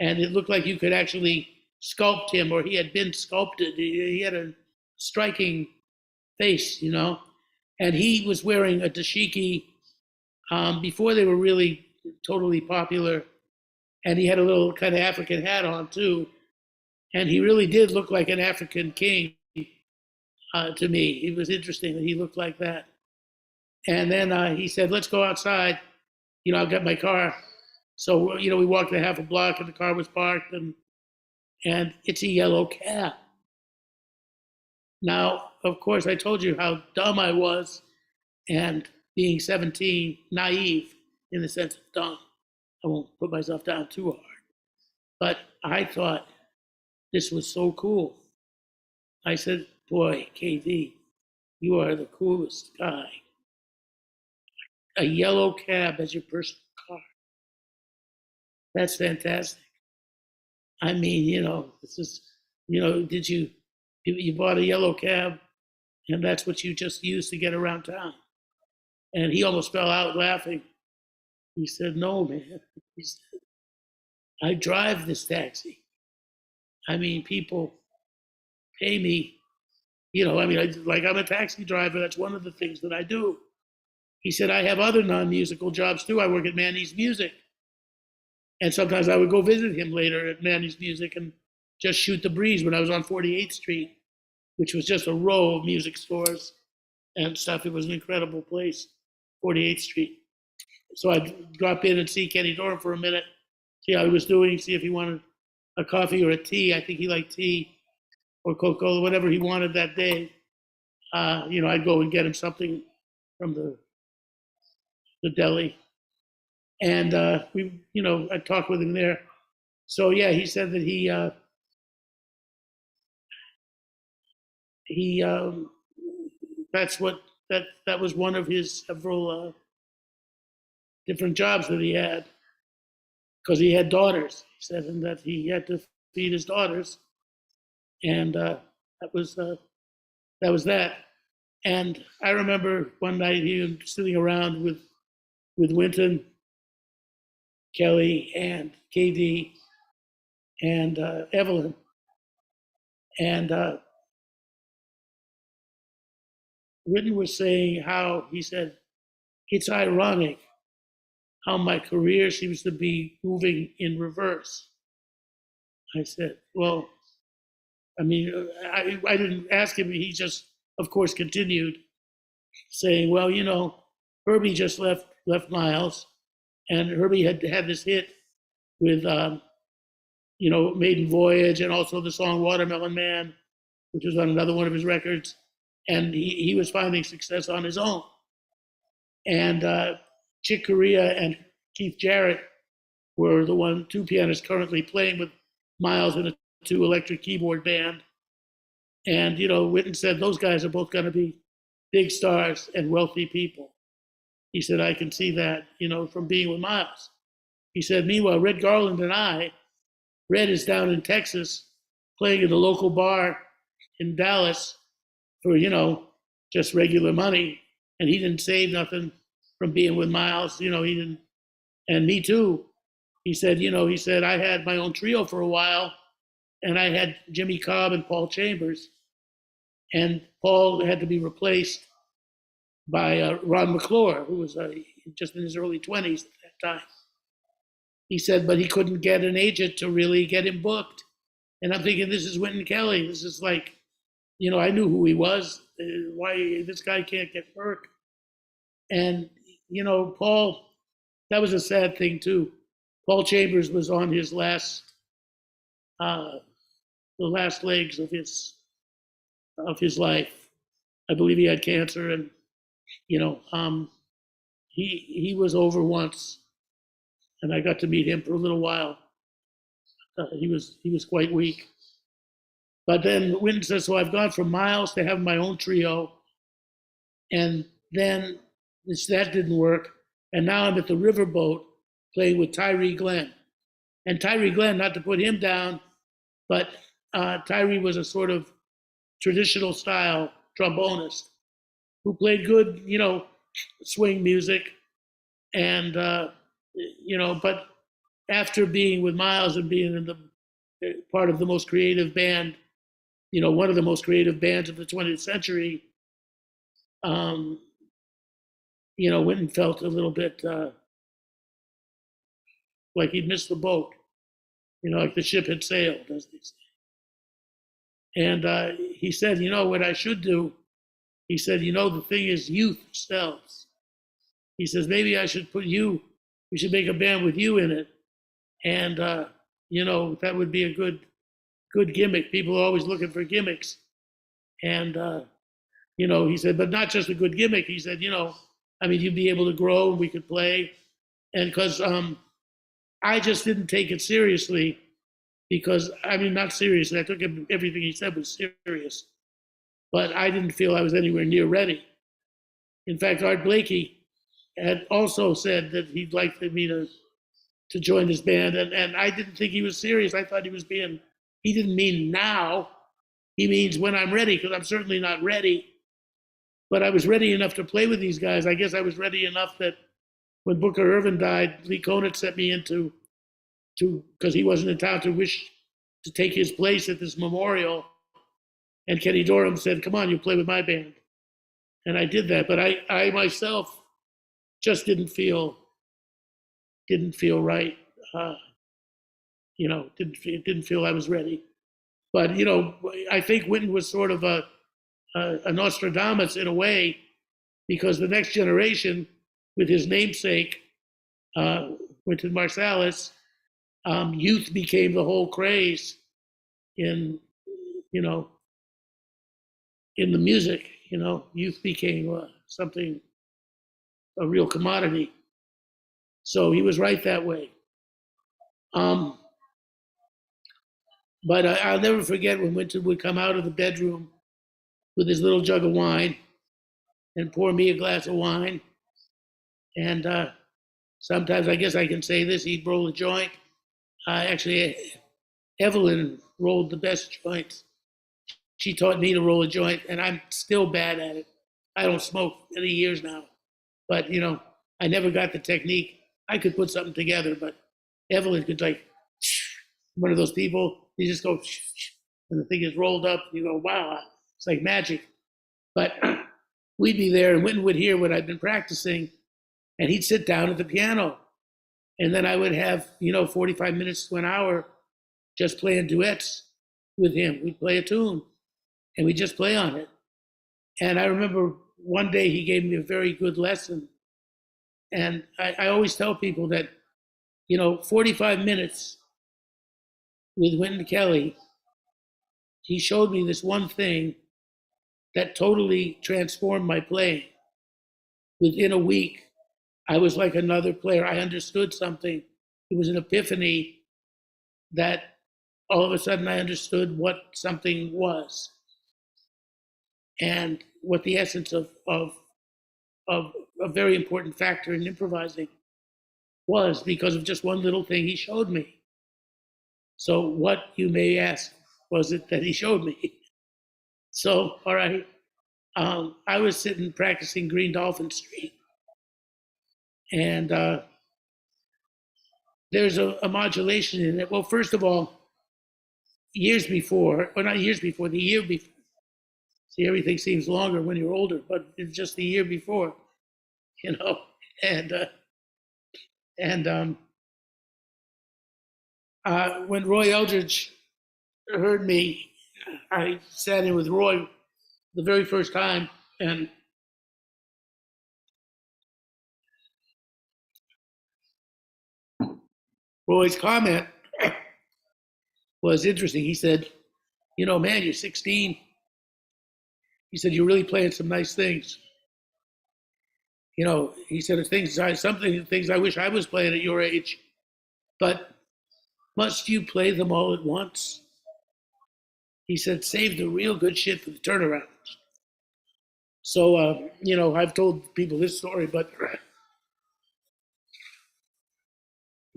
and it looked like you could actually sculpt him, or he had been sculpted. He had a striking face, and he was wearing a dashiki before they were really totally popular, and he had a little kind of African hat on too, and he really did look like an African king to me. It was interesting that he looked like that. And then he said, "Let's go outside. I'll get my car." So we walked a half a block, and the car was parked, and it's a yellow cab. Now, of course, I told you how dumb I was, and being 17, naive in the sense of dumb. I won't put myself down too hard. But I thought this was so cool. I said, "Boy, KD, you are the coolest guy. A yellow cab as your personal car. That's fantastic." I mean, this is, did you bought a yellow cab, and that's what you just used to get around town?" And he almost fell out laughing. He said, "No, man." He said, "I drive this taxi. I mean, people pay me, I'm a taxi driver. That's one of the things that I do." He said, "I have other non-musical jobs too. I work at Manny's Music. And sometimes I would go visit him later at Manny's Music and just shoot the breeze when I was on 48th Street, which was just a row of music stores and stuff. It was an incredible place, 48th Street. So I'd drop in and see Kenny Dorham for a minute, see how he was doing, see if he wanted a coffee or a tea. I think he liked tea or Coca-Cola, whatever he wanted that day. I'd go and get him something from the deli. And I talked with him there. So yeah, he said that that was one of his several different jobs that he had, because he had daughters. He said, and that he had to feed his daughters, and that was that. And I remember one night he was sitting around with Wynton, Kelly, and KD, and Evelyn, and Wynton was saying how, he said, "It's ironic how my career seems to be moving in reverse." I said, "Well, I mean, I didn't ask him. He just, of course, continued saying, "Well, Herbie just left Miles, and Herbie had this hit with, Maiden Voyage, and also the song Watermelon Man, which was on another one of his records, and he was finding success on his own. And Chick Corea and Keith Jarrett were the two pianists currently playing with Miles in a 2 electric keyboard band. And, Wynton said, those guys are both going to be big stars and wealthy people." He said, "I can see that, from being with Miles." He said, "Meanwhile, Red Garland and Red is down in Texas playing at a local bar in Dallas for, just regular money. And he didn't save nothing from being with Miles. He didn't, and me too." He said, "I had my own trio for a while, and I had Jimmy Cobb and Paul Chambers, and Paul had to be replaced by Ron McClure, who was just in his early 20s at that time." He said, "But he couldn't get an agent to really get him booked." And I'm thinking, this is Wynton Kelly. This is like, I knew who he was. Why this guy can't get work? And Paul, that was a sad thing too. Paul Chambers was on his uh, the last legs of his life. I believe he had cancer, and you know, um, he was over once, and I got to meet him for a little while. He was quite weak. But then Wynton says, so I've gone from Miles to having my own trio, and then that didn't work, and now I'm at the Riverboat playing with Tyree Glenn. And Tyree Glenn, not to put him down, but Tyree was a sort of traditional style trombonist who played good, swing music, and but after being with Miles and being in the part of the most creative band, one of the most creative bands of the 20th century, Wynton felt a little bit like he'd missed the boat, like the ship had sailed, as they say. And he said, what I should do, he said, the thing is youth sells. He says, maybe I should we should make a band with you in it. And, that would be a good gimmick. People are always looking for gimmicks. And, he said, but not just a good gimmick. He said, you'd be able to grow and we could play. And because I just didn't take it seriously because, not seriously. I took everything he said was serious. But I didn't feel I was anywhere near ready. In fact, Art Blakey had also said that he'd like me to join his band. And I didn't think he was serious. I thought he didn't mean now. He means when I'm ready, because I'm certainly not ready. But I was ready enough to play with these guys. I guess I was ready enough that when Booker Ervin died, Lee Konitz sent me because he wasn't in town, to take his place at this memorial. And Kenny Dorham said, come on, you play with my band. And I did that. But I myself just didn't feel right. Didn't feel I was ready. But, I think Wynton was sort of a Nostradamus in a way, because the next generation, with his namesake, Wynton Marsalis, youth became the whole craze in the music. Youth became something, a real commodity. So he was right that way. But I'll never forget when Wynton would come out of the bedroom with his little jug of wine and pour me a glass of wine. And sometimes, I guess I can say this, he'd roll a joint. Actually, Evelyn rolled the best joints. She taught me to roll a joint, and I'm still bad at it. I don't smoke many years now. But, I never got the technique. I could put something together, but Evelyn could, one of those people, you just go, and the thing is rolled up, and you go, wow, it's like magic. But we'd be there, and Wynton would hear what I'd been practicing, and he'd sit down at the piano. And then I would have, 45 minutes to an hour just playing duets with him. We'd play a tune, and we'd just play on it. And I remember one day he gave me a very good lesson. And I always tell people that, 45 minutes with Wynton Kelly, he showed me this one thing that totally transformed my playing. Within a week, I was like another player. I understood something. It was an epiphany that all of a sudden I understood what something was and what the essence of a very important factor in improvising was, because of just one little thing he showed me. So what, you may ask, was it that he showed me? So, all right, I was sitting practicing Green Dolphin Street, and there's a modulation in it. Well, first of all, years before, or not years before, the year before. See, everything seems longer when you're older, but it's just the year before, and when Roy Eldridge heard me, I sat in with Roy the very first time, and Roy's comment was interesting. He said, "You know, man, you're 16." He said, "You're really playing some nice things." You know, he said, things I wish I was playing at your age, but must you play them all at once?" He said, "Save the real good shit for the turnarounds." So, you know, I've told people this story, but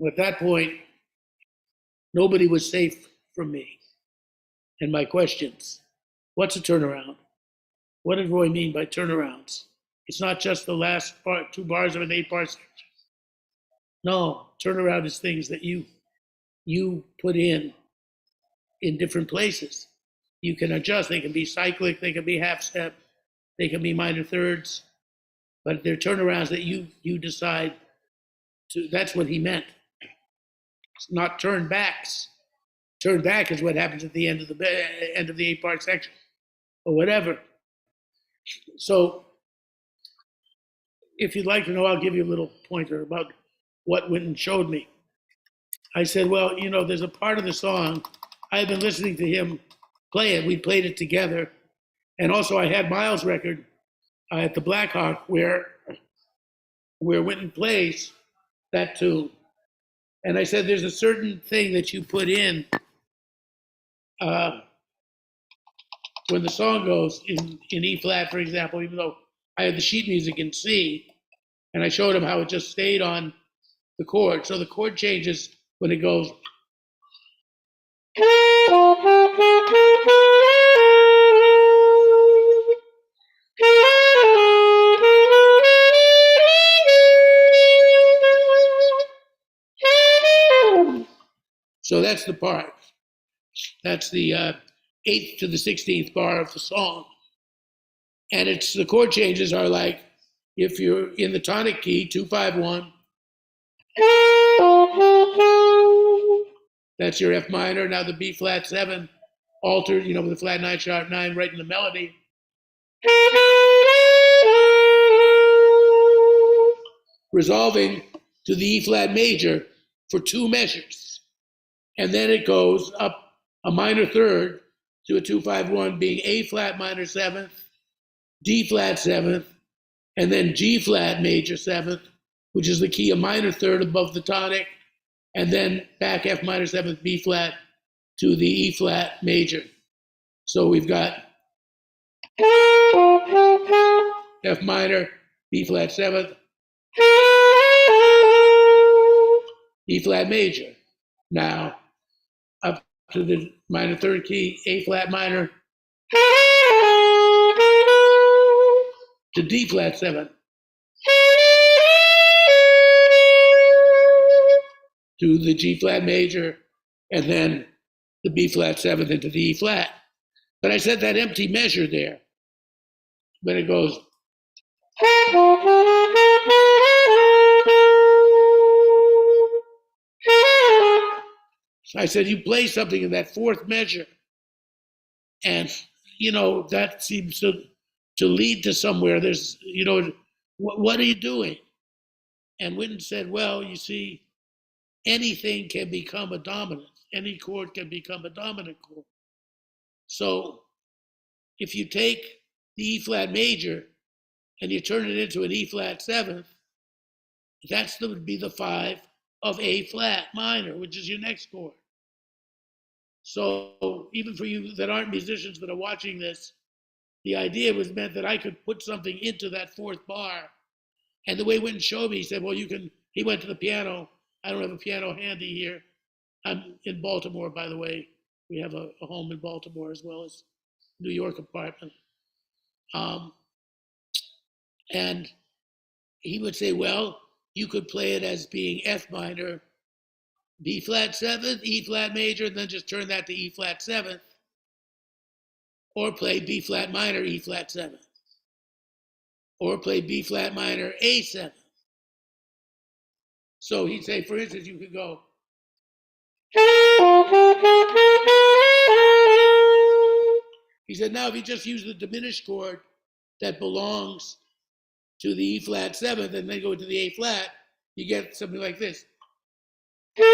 at that point, nobody was safe from me and my questions. What's a turnaround? What did Roy mean by turnarounds? It's not just the last two bars of an 8-bar section. No, turnaround is things that you put in different places. You can adjust. They can be cyclic, they can be half step, they can be minor thirds, but they're turnarounds that you decide to. That's what he meant. It's not turn backs. Turn back is what happens at the end of the 8-part section, or whatever. So, if you'd like to know, I'll give you a little pointer about what Wynton showed me. I said, well, you know, there's a part of the song. I had been listening to him play it. We played it together. And also I had Miles' record at the Blackhawk where Wynton plays that tune. And I said, there's a certain thing that you put in when the song goes in E flat, for example, even though I had the sheet music in C, and I showed him how it just stayed on the chord. So the chord changes when it goes. So that's the part. That's the 8th to the 16th bar of the song. And it's the chord changes are like if you're in the tonic key, 2-5-1. That's your F minor. Now the B flat 7 altered, you know, with the flat 9 sharp 9 right in the melody. Resolving to the E flat major for 2 measures. And then it goes up a minor third to a 2-5-1 being A flat minor 7th, D flat 7th, and then G flat major 7th, which is the key a minor third above the tonic, and then back F minor 7th, B flat to the E flat major. So we've got F minor, B flat 7th, E flat major. Now, up to the minor third key, A flat minor to D flat 7, to the G flat major, and then the B flat 7th into the E flat. But I said that empty measure there, when it goes. So I said, you play something in that 4th measure, and, you know, that seems to lead to somewhere. There's, you know, what are you doing? And Wynton said, well, you see, anything can become a dominant. Any chord can become a dominant chord. So if you take the E flat major and you turn it into an E flat 7th, that's would be the 5 of A flat minor, which is your next chord. So even for you that aren't musicians that are watching this, the idea was meant that I could put something into that 4th bar. And the way Wynton showed me, he said, well, you can, he went to the piano. I don't have a piano handy here. I'm in Baltimore, by the way. We have a home in Baltimore as well as New York apartment. And he would say, well, you could play it as being F minor, B flat 7th, E flat major, and then just turn that to E flat 7th. Or play B flat minor, E flat 7th. Or play B flat minor, A 7th. So he'd say, for instance, you could go. He said, now if you just use the diminished chord that belongs to the E flat seventh and then go to the A flat, you get something like this. Hear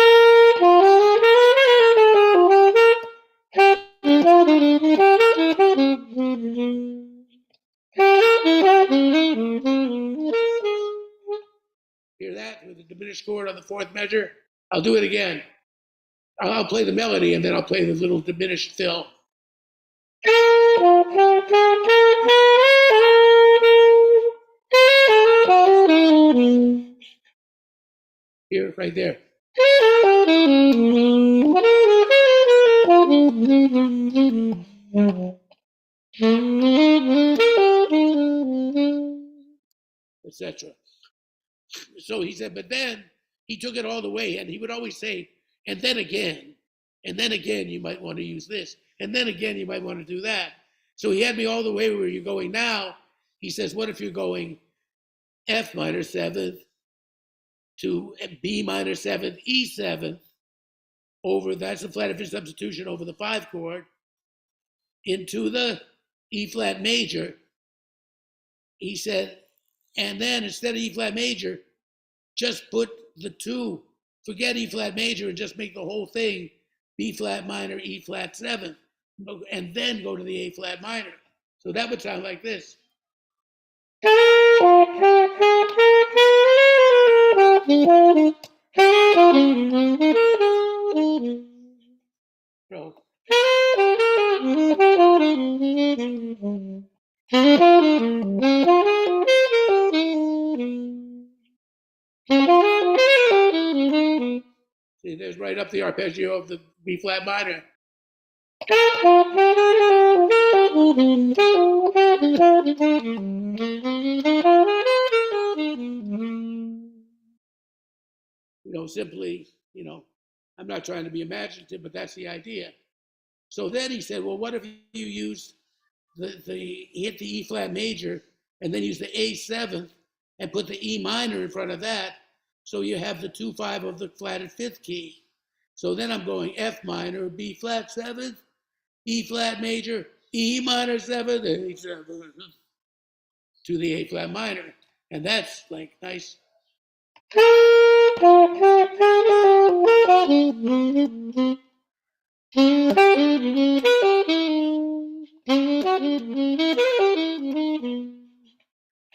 that with the diminished chord on the fourth measure? I'll do it again. I'll play the melody and then I'll play the little diminished fill. Here, right there. Etc. So he said, but then he took it all the way, and he would always say, and then again, you might want to use this, and then again, you might want to do that. So he had me all the way where you're going now. He says, what if you're going F minor seventh to B minor seventh, E seventh, over, that's the flat fifth substitution over the 5 chord, into the E flat major. He said, and then instead of E flat major, just put the 2, forget E flat major and just make the whole thing B flat minor, E flat seventh, and then go to the A flat minor. So that would sound like this. So, see, there's right up the arpeggio of the B flat minor. Simply, I'm not trying to be imaginative, but that's the idea. So then he said, well, what if you use hit the E flat major and then use the A seventh and put the E minor in front of that, so you have the 2-5 of the flatted fifth key. So then I'm going F minor, B flat seventh, E flat major, E minor seventh, A seventh, to the A flat minor. And that's like nice.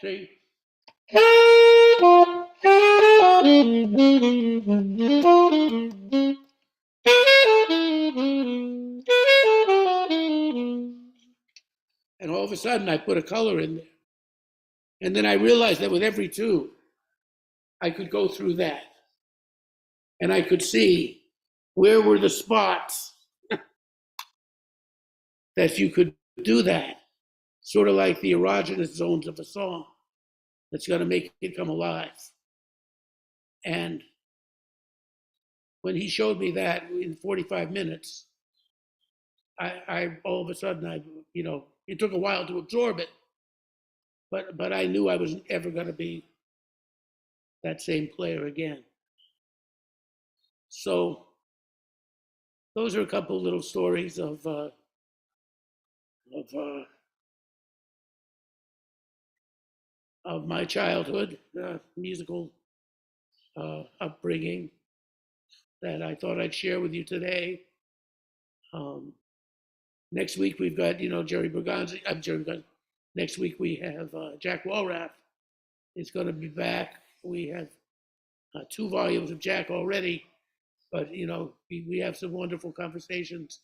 See? And all of a sudden I put a color in there. And then I realized that with every tune, I could go through that. And I could see where were the spots that you could do that. Sort of like the erogenous zones of a song that's going to make it come alive. And when he showed me that in 45 minutes, I all of a sudden, it took a while to absorb it, but I knew I wasn't ever going to be that same player again. So those are a couple little stories of my childhood, musical upbringing that I thought I'd share with you today. Next week we've got, Jerry Bergonzi. Next week we have Jack Walrath is going to be back. We have 2 volumes of Jack already, but we have some wonderful conversations,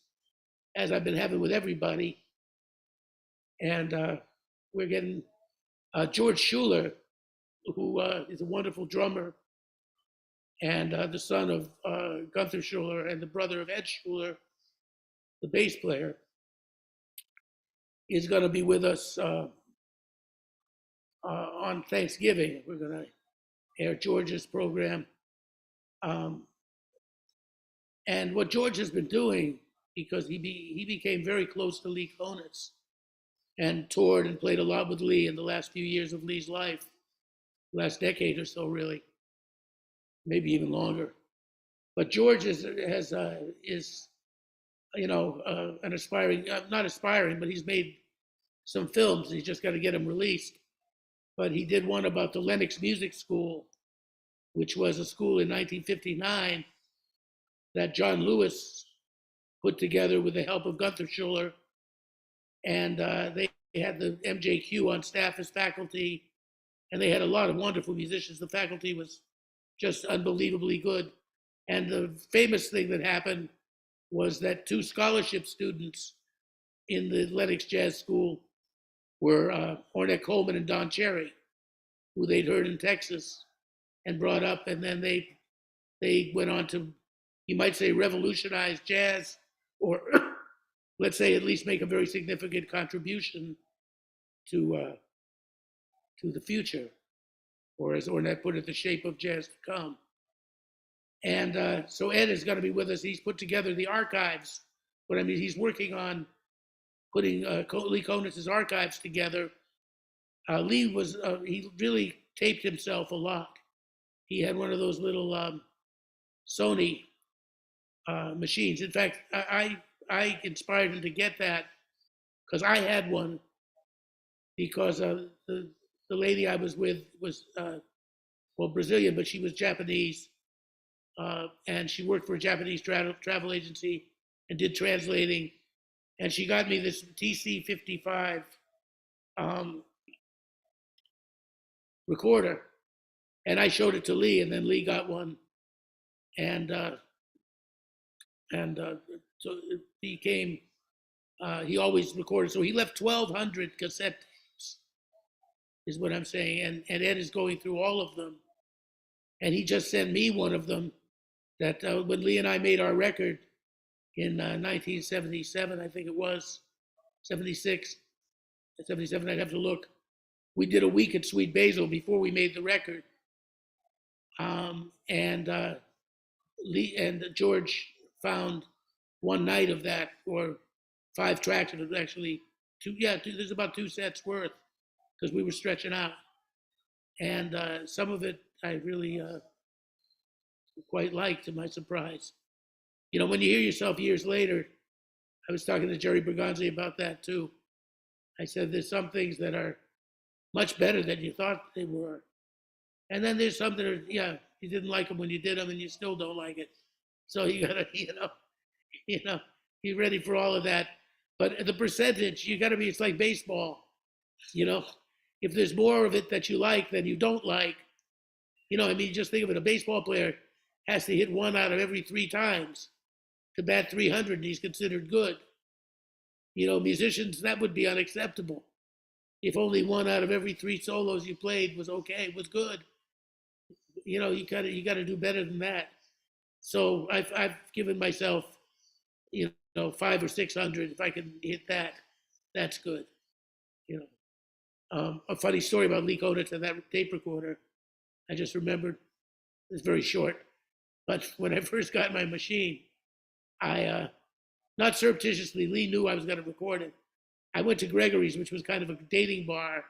as I've been having with everybody. And we're getting George Schuler, who is a wonderful drummer, and the son of Gunther Schuler and the brother of Ed Schuler, the bass player, is going to be with us on Thanksgiving. We're going to air George's program. And what George has been doing, because he became very close to Lee Konitz and toured and played a lot with Lee in the last few years of Lee's life, last decade or so, really, maybe even longer. But George is an aspiring, not aspiring, but he's made some films. He's just got to get them released. But he did one about the Lenox Music School, which was a school in 1959 that John Lewis put together with the help of Gunther Schuller. And they had the MJQ on staff as faculty, and they had a lot of wonderful musicians. The faculty was just unbelievably good. And the famous thing that happened was that two scholarship students in the Lenox Jazz School were Ornette Coleman and Don Cherry, who they'd heard in Texas and brought up, and then they went on to, you might say, revolutionize jazz, or let's say at least make a very significant contribution to the future, or as Ornette put it, the shape of jazz to come. And so Ed is going to be with us. He's put together the archives. But I mean, he's working on putting Lee Konitz's archives together. Lee was, he really taped himself a lot. He had one of those little Sony machines. In fact, I inspired him to get that because I had one, because the lady I was with was, well, Brazilian, but she was Japanese. And she worked for a Japanese travel agency and did translating. And she got me this TC-55 recorder. And I showed it to Lee, and then Lee got one. And so it became, he always recorded. So he left 1,200 cassette tapes, is what I'm saying. And Ed is going through all of them. And he just sent me one of them that when Lee and I made our record in 1977, I think it was, 76, 77, I'd have to look. We did a week at Sweet Basil before we made the record. And Lee and George found one night of that, or 5 tracks, and it was actually there's about 2 sets worth, because we were stretching out. And some of it I really quite liked, to my surprise. You know, when you hear yourself years later, I was talking to Jerry Bergonzi about that too. I said, there's some things that are much better than you thought they were. And then there's some that are, you didn't like them when you did them, and you still don't like it. So you gotta, be ready for all of that. But the percentage, you gotta be, it's like baseball. If there's more of it that you like than you don't like, just think of it, a baseball player has to hit 1 out of every 3 times to bat 300, and he's considered good. Musicians, that would be unacceptable. If only 1 out of every 3 solos you played was okay, was good. You gotta do better than that. So I've given myself, 500 or 600. If I can hit that, that's good. A funny story about Lee Konitz and that tape recorder, I just remembered. It's very short, but when I first got my machine, I not surreptitiously, Lee knew I was going to record it. I went to Gregory's, which was kind of a dating bar,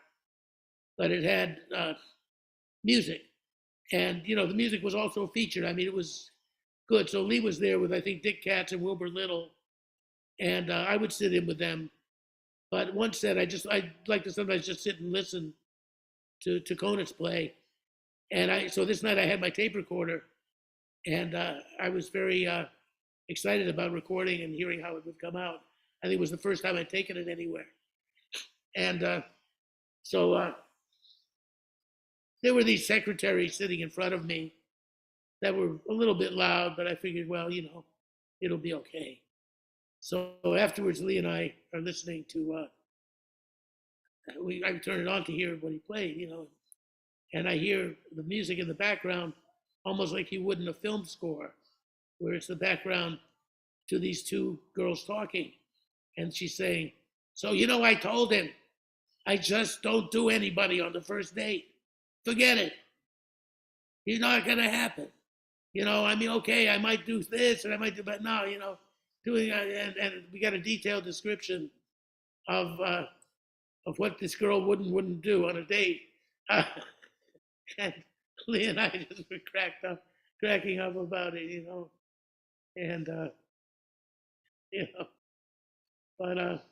but it had music. And, the music was also featured. I mean, it was good. So Lee was there with, I think, Dick Katz and Wilbur Little. And I would sit in with them. But one set, I'd like to sometimes just sit and listen to Konitz play. And so this night I had my tape recorder, and I was very excited about recording and hearing how it would come out. I think it was the first time I'd taken it anywhere. And so there were these secretaries sitting in front of me that were a little bit loud, but I figured, well, it'll be okay. So afterwards, Lee and I are listening to, I turn it on to hear what he played, and I hear the music in the background, almost like you would in a film score, where it's the background to these 2 girls talking. And she's saying, so, I told him, I just don't do anybody on the first date. Forget it. It's not going to happen. Okay, I might do this and I might do, but no, doing, and we got a detailed description of what this girl wouldn't do on a date. And Lee and I just were cracking up about it, And you know. But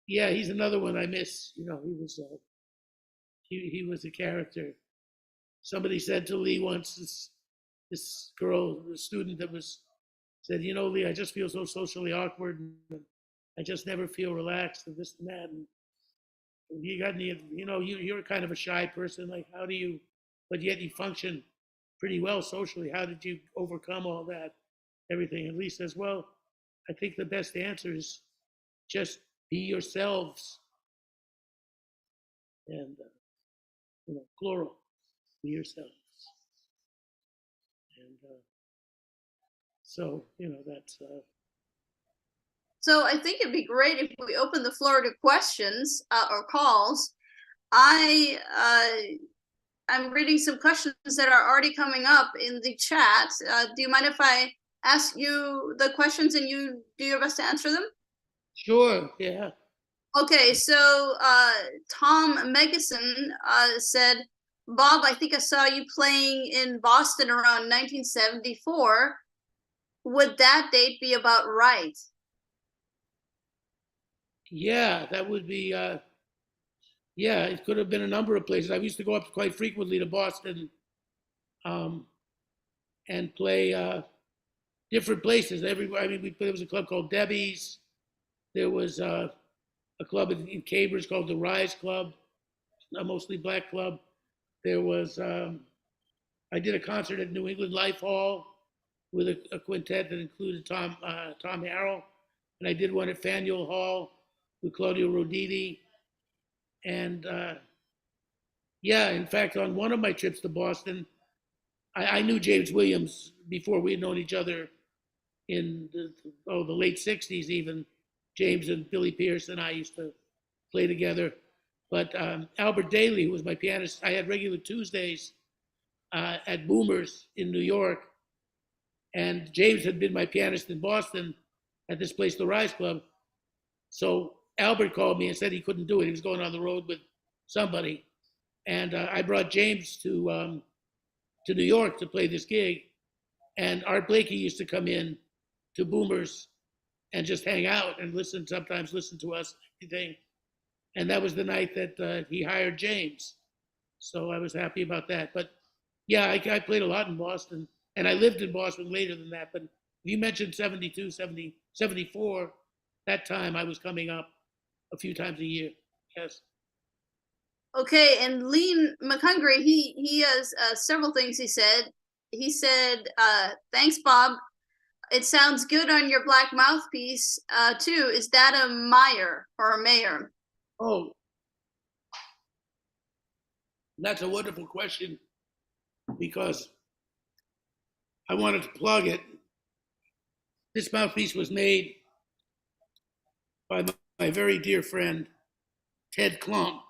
yeah, he's another one I miss. You know, he was a character. Somebody said to Lee once, this girl, the student that was said, you know, Lee, I just feel so socially awkward, and I just never feel relaxed, and this and that. And you got any, you know, you're kind of a shy person. Like, how do you, but yet you function pretty well socially. How did you overcome all that, everything? And Lee says, well, I think the best answer is just be yourselves, and you know, plural, be yourselves. And so, you know, that's.
So I think it'd be great if we open the floor to questions or calls. I'm reading some questions that are already coming up in the chat. Do you mind if I ask you the questions and you do your best to answer them?
Sure, yeah.
Okay, so Tom Megison said, Bob, I think I saw you playing in Boston around 1974. Would that date be about right?
Yeah, that would be, yeah, it could have been a number of places. I used to go up quite frequently to Boston um, and play different places. Everywhere. I mean, there was a club called Debbie's. There was a club in Cambridge called the Rise Club, a mostly black club. There was, I did a concert at New England Life Hall with a quintet that included Tom Harrell, and I did one at Faneuil Hall with Claudio Roditi. And yeah, in fact, on one of my trips to Boston, I knew James Williams before we had known each other in the late 60s even. James and Billy Pierce and I used to play together. But Albert Daly, who was my pianist, I had regular Tuesdays at Boomers in New York. And James had been my pianist in Boston at this place, the Rise Club. So Albert called me and said he couldn't do it. He was going on the road with somebody. And I brought James to New York to play this gig. And Art Blakey used to come in to Boomers and just hang out and sometimes listen to us, everything. And that was the night that he hired James. So I was happy about that. But yeah, I played a lot in Boston. And I lived in Boston later than that. But you mentioned 72, 70, 74. That time I was coming up a few times a year. Yes.
Okay, and Lee McHungry, he has several things he said. He said, thanks, Bob. It sounds good on your black mouthpiece, too. Is that a Meyer or a Mayer?
Oh, that's a wonderful question because I wanted to plug it. This mouthpiece was made by my very dear friend, Ted Klum.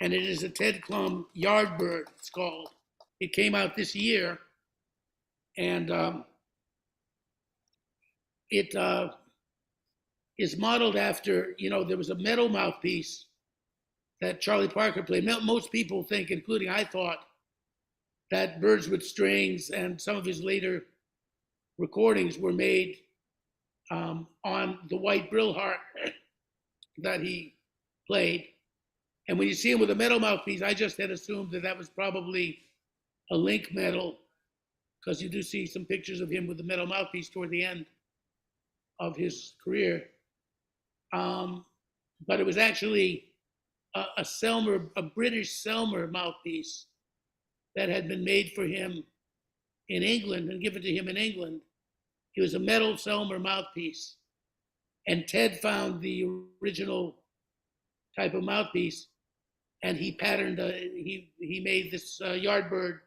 And it is a Ted Klum Yardbird, it's called. It came out this year. And it is modeled after, you know, there was a metal mouthpiece that Charlie Parker played. Most people think, including I thought, that Birds with Strings and some of his later recordings were made on the white brill harp that he played. And when you see him with a metal mouthpiece, I just had assumed that was probably a Link metal, because you do see some pictures of him with the metal mouthpiece toward the end of his career. But it was actually a Selmer, a British Selmer mouthpiece that had been made for him in England and given to him in England. It was a metal Selmer mouthpiece. And Ted found the original type of mouthpiece, and he patterned, he made this Yardbird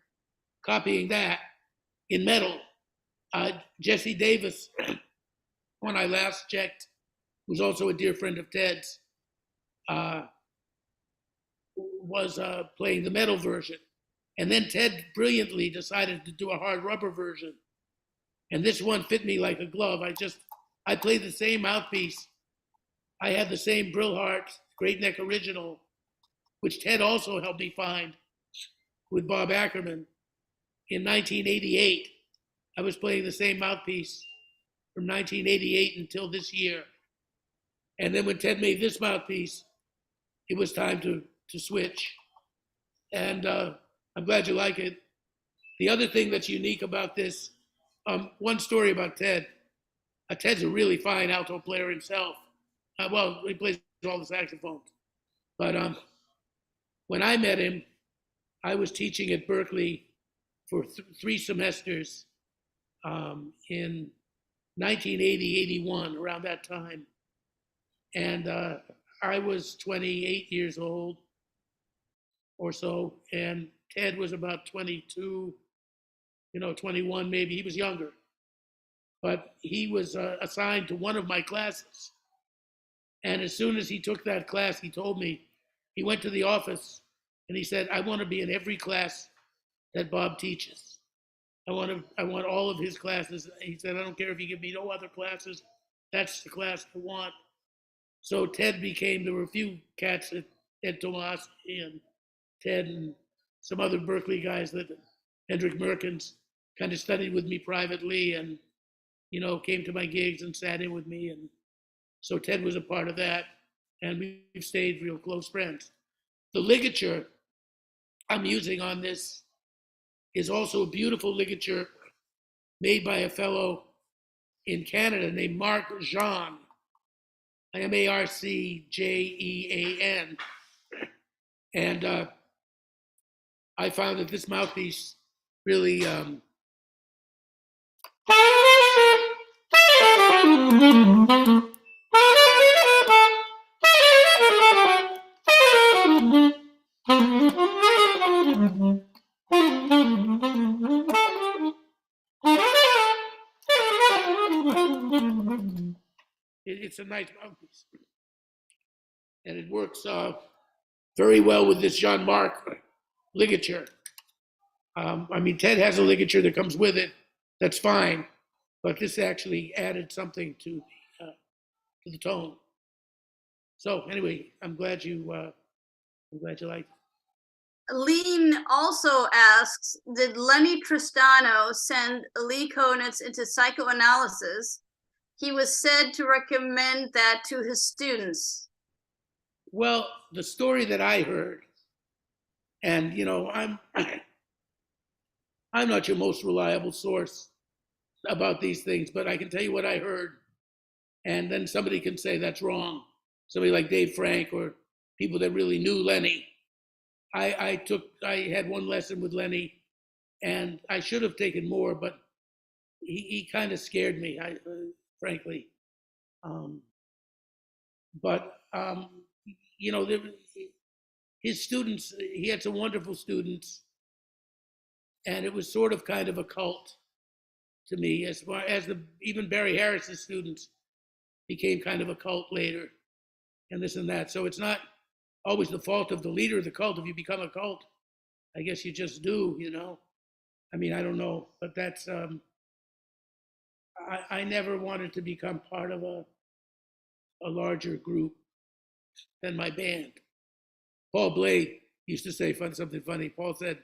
copying that in metal. Jesse Davis, when I last checked, who's also a dear friend of Ted's, was playing the metal version. And then Ted brilliantly decided to do a hard rubber version. And this one fit me like a glove. I played the same mouthpiece. I had the same Brillhart Great Neck Original, which Ted also helped me find with Bob Ackerman. In 1988, I was playing the same mouthpiece from 1988 until this year. And then when Ted made this mouthpiece, it was time to switch. And I'm glad you like it. The other thing that's unique about this, one story about Ted. Ted's a really fine alto player himself. Well, he plays all the saxophones. But when I met him, I was teaching at Berklee for 3 semesters in 1980, 81, around that time. And I was 28 years old or so, and Ted was about 22, 21 maybe. He was younger. But he was assigned to one of my classes. And as soon as he took that class, he told me, he went to the office and he said, I want to be in every class that Bob teaches. I want all of his classes. He said, I don't care if you give me no other classes. That's the class I want. So Ted became, there were a few cats at Ed Tomasi and Ted and some other Berklee guys that Hendrik Merkens kind of studied with me privately and, came to my gigs and sat in with me. And so Ted was a part of that. And we've stayed real close friends. The ligature I'm using on this is also a beautiful ligature made by a fellow in Canada named Marc Jean, Marcjean. And I found that this mouthpiece really it's a nice mouthpiece. And it works very well with this Jean-Marc ligature. Ted has a ligature that comes with it. That's fine. But this actually added something to the tone. So anyway, I'm glad you liked it.
Lean also asks, did Lenny Tristano send Lee Konitz into psychoanalysis? He was said to recommend that to his students.
Well, the story that I heard, and I'm not your most reliable source about these things, but I can tell you what I heard, and then somebody can say that's wrong. Somebody like Dave Frank or people that really knew Lenny. I had one lesson with Lenny, and I should have taken more, but he kind of scared me, frankly. His students, he had some wonderful students, and it was sort of kind of a cult to me, as far as even Barry Harris's students became kind of a cult later, and this and that. So it's not always the fault of the leader of the cult. If you become a cult, I guess you just do, I don't know, but that's, I never wanted to become part of a larger group than my band. Paul Blade used to say something funny. Paul said,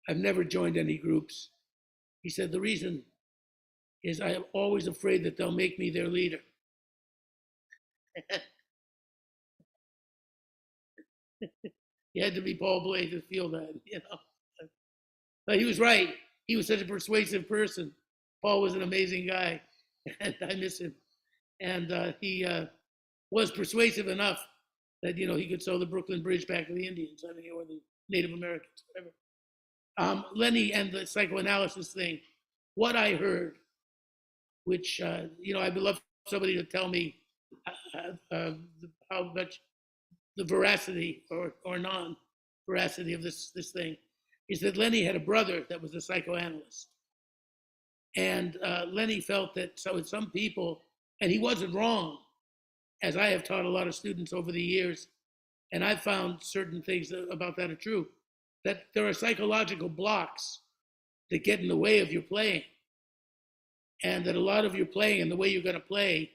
I've never joined any groups. He said, the reason is I'm always afraid that they'll make me their leader. You had to be Paul Blade to feel that, But he was right. He was such a persuasive person. Paul was an amazing guy, and I miss him. And he was persuasive enough that, he could sell the Brooklyn Bridge back to the Indians, or the Native Americans, whatever. Lenny and the psychoanalysis thing, what I heard, which, I would love somebody to tell me how much the veracity or non-veracity of this thing, is that Lenny had a brother that was a psychoanalyst. And Lenny felt that some people, and he wasn't wrong, as I have taught a lot of students over the years, and I've found certain things about that are true, that there are psychological blocks that get in the way of your playing. And that a lot of your playing and the way you're going to play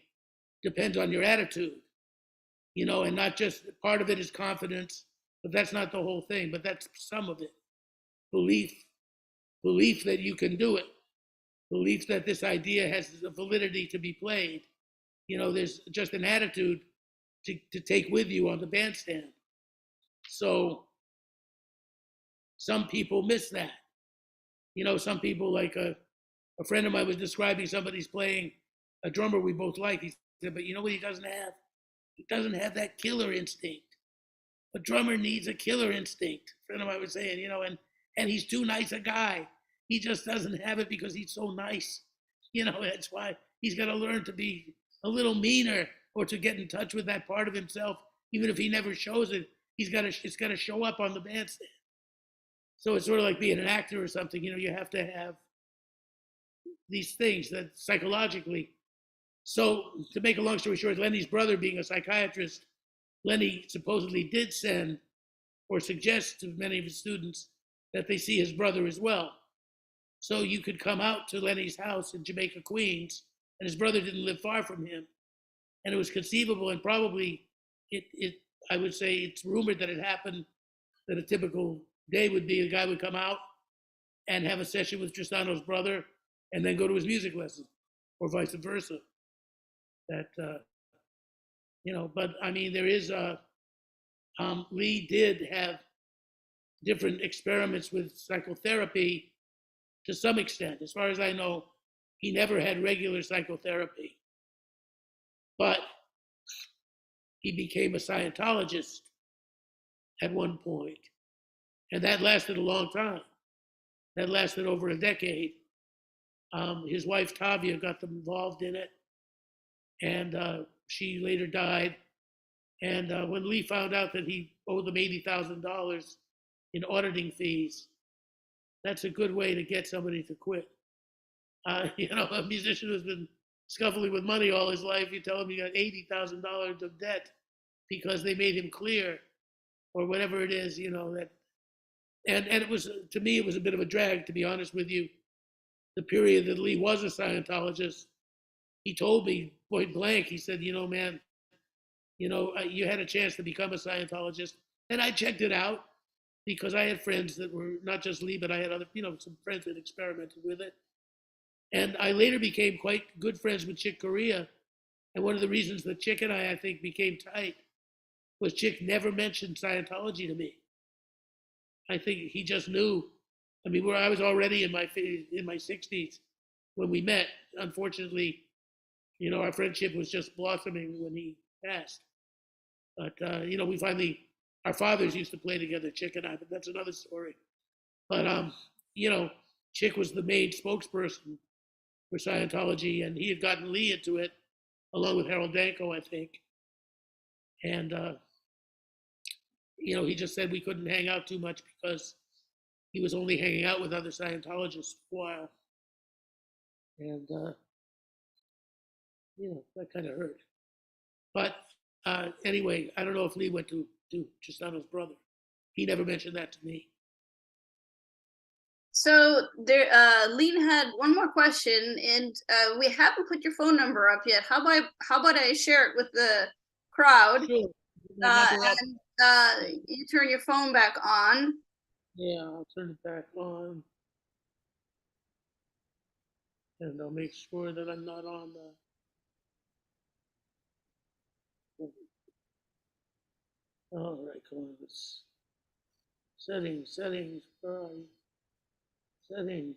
depends on your attitude, and not just, part of it is confidence, but that's not the whole thing, but that's some of it. Belief that you can do it. belief that this idea has the validity to be played. There's just an attitude to take with you on the bandstand. So some people miss that. Some people, like a friend of mine was describing somebody's playing, a drummer we both like. He said, but you know what he doesn't have? He doesn't have that killer instinct. A drummer needs a killer instinct. A friend of mine was saying, and he's too nice a guy. He just doesn't have it because he's so nice. That's why he's got to learn to be a little meaner, or to get in touch with that part of himself, even if he never shows it. It's got to show up on the bandstand. So it's sort of like being an actor or something. You have to have these things that psychologically. So to make a long story short, Lenny's brother being a psychiatrist, Lenny supposedly did send or suggest to many of his students that they see his brother as well. So you could come out to Lenny's house in Jamaica, Queens, and his brother didn't live far from him. And it was conceivable, and probably I would say it's rumored that it happened, that a typical day would be a guy would come out and have a session with Tristano's brother and then go to his music lesson, or vice versa. That, but I mean, there is, Lee did have different experiments with psychotherapy to some extent. As far as I know, he never had regular psychotherapy, but he became a Scientologist at one point, and that lasted a long time. That lasted over a decade. His wife, Tavia, got them involved in it, and she later died. And when Lee found out that he owed them $80,000 in auditing fees, that's a good way to get somebody to quit. A musician who's been scuffling with money all his life, you tell him you got $80,000 of debt because they made him clear, or whatever it is, that. And it was, to me, it was a bit of a drag, to be honest with you. The period that Lee was a Scientologist, he told me point blank, he said, man, you had a chance to become a Scientologist. And I checked it out because I had friends that were not just Lee, but I had other, some friends that experimented with it. And I later became quite good friends with Chick Corea. And one of the reasons that Chick and I think, became tight was Chick never mentioned Scientology to me. I think he just knew. I mean, I was already in my 60s when we met. Unfortunately, our friendship was just blossoming when he passed. But, we finally, our fathers used to play together, Chick and I, but that's another story. But, Chick was the main spokesperson for Scientology, and he had gotten Lee into it, along with Harold Danko, I think. And, he just said we couldn't hang out too much because he was only hanging out with other Scientologists for a while. And, that kind of hurt. But anyway, I don't know if Lee went to Tristano's brother. He never mentioned that to me.
So there, Lean had one more question, and we haven't put your phone number up yet. How about I share it with the crowd?
Sure.
And you turn your phone back on.
Yeah, I'll turn it back on. And I'll make sure that I'm not on the. All right, come on. Settings. Where are you? Settings.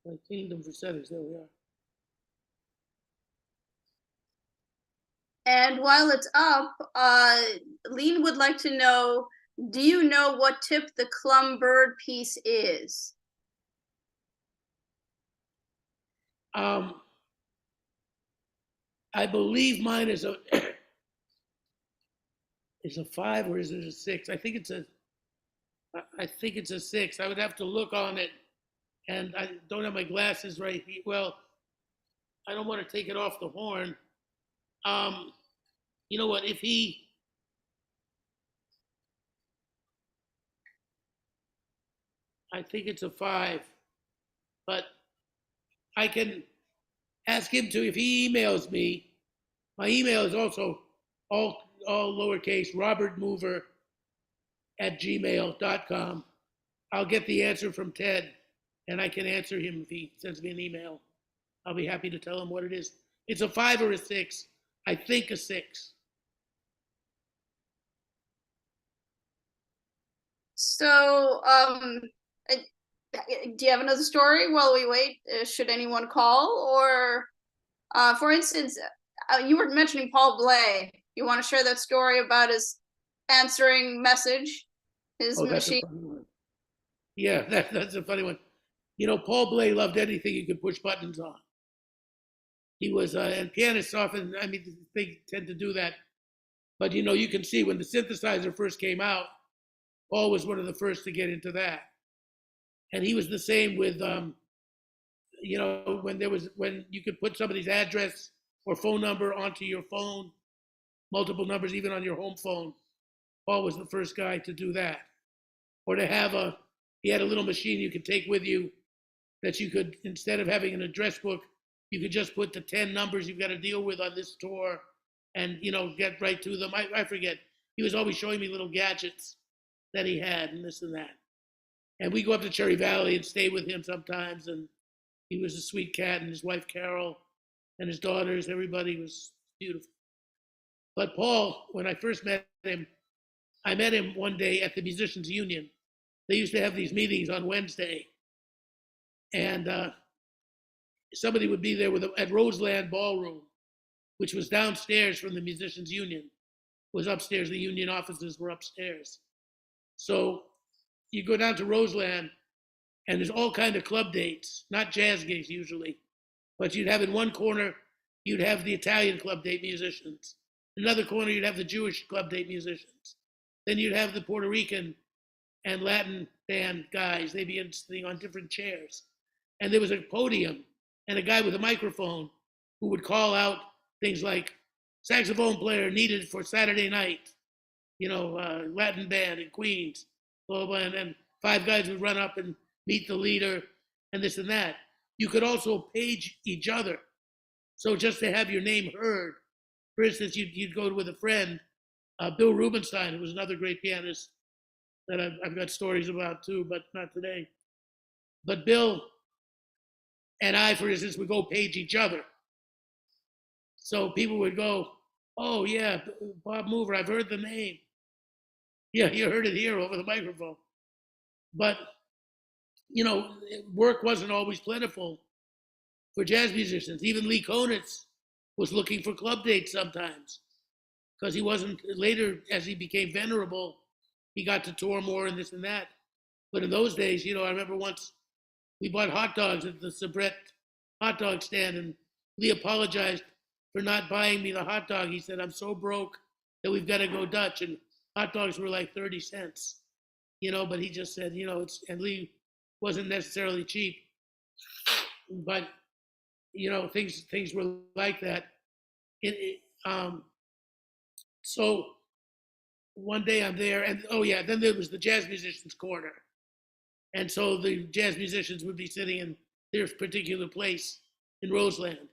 My kingdom for settings. There we are.
And while it's up, Lean would like to know, do you know what tip the Clum Bird piece is?
I believe mine is a 5, or is it a 6? I think it's a 6. I would have to look on it, and I don't have my glasses right here. Well, I don't want to take it off the horn. You know what? I think it's a 5, but I can ask him to, if he emails me. My email is also all lowercase, robertmover@gmail.com. I'll get the answer from Ted, and I can answer him if he sends me an email. I'll be happy to tell him what it is. It's a 5 or a 6. I think a 6.
So, uh, do you have another story while we wait? Should anyone call? Or, for instance, you were mentioning Paul Bley. You want to share that story about his answering message, his
Oh, that's a
machine?
funny one. Yeah, that's a funny one. You know, Paul Bley loved anything he could push buttons on. He was, and pianists often, I mean, they tend to do that. But, you know, you can see when the synthesizer first came out, Paul was one of the first to get into that. And he was the same with, you know, when you could put somebody's address or phone number onto your phone, multiple numbers, even on your home phone. Paul was the first guy to do that. Or to have he had a little machine you could take with you that you could, instead of having an address book, you could just put the 10 numbers you've got to deal with on this tour and, you know, get right to them. I forget. He was always showing me little gadgets that he had and this and that. And we go up to Cherry Valley and stay with him sometimes. And he was a sweet cat, and his wife Carol and his daughters, everybody was beautiful. But Paul, when I first met him, I met him one day at the Musicians Union. They used to have these meetings on Wednesday. And somebody would be there at Roseland Ballroom, which was downstairs from the Musicians Union. It was upstairs. The union offices were upstairs. So you go down to Roseland, and there's all kind of club dates, not jazz gigs usually, but you'd have in one corner, you'd have the Italian club date musicians. In another corner, you'd have the Jewish club date musicians. Then you'd have the Puerto Rican and Latin band guys. They'd be sitting on different chairs. And there was a podium and a guy with a microphone who would call out things like saxophone player needed for Saturday night, you know, Latin band in Queens, blah, blah, blah. And then 5 guys would run up and meet the leader and this and that. You could also page each other. So just to have your name heard, for instance, you'd go with a friend, Bill Rubenstein, who was another great pianist that I've got stories about too, but not today. But Bill and I, for instance, would go page each other. So people would go, oh yeah, Bob Mover, I've heard the name. Yeah, you heard it here over the microphone. But, you know, work wasn't always plentiful for jazz musicians. Even Lee Konitz was looking for club dates sometimes because he wasn't, later as he became venerable, he got to tour more and this and that. But in those days, you know, I remember once we bought hot dogs at the Sabret hot dog stand, and Lee apologized for not buying me the hot dog. He said, I'm so broke that we've got to go Dutch. And hot dogs were like 30 cents, you know, but he just said, you know, and Lee wasn't necessarily cheap, but, you know, things were like that. So one day I'm there, and oh yeah, then there was the jazz musicians corner. And so the jazz musicians would be sitting in their particular place in Roseland.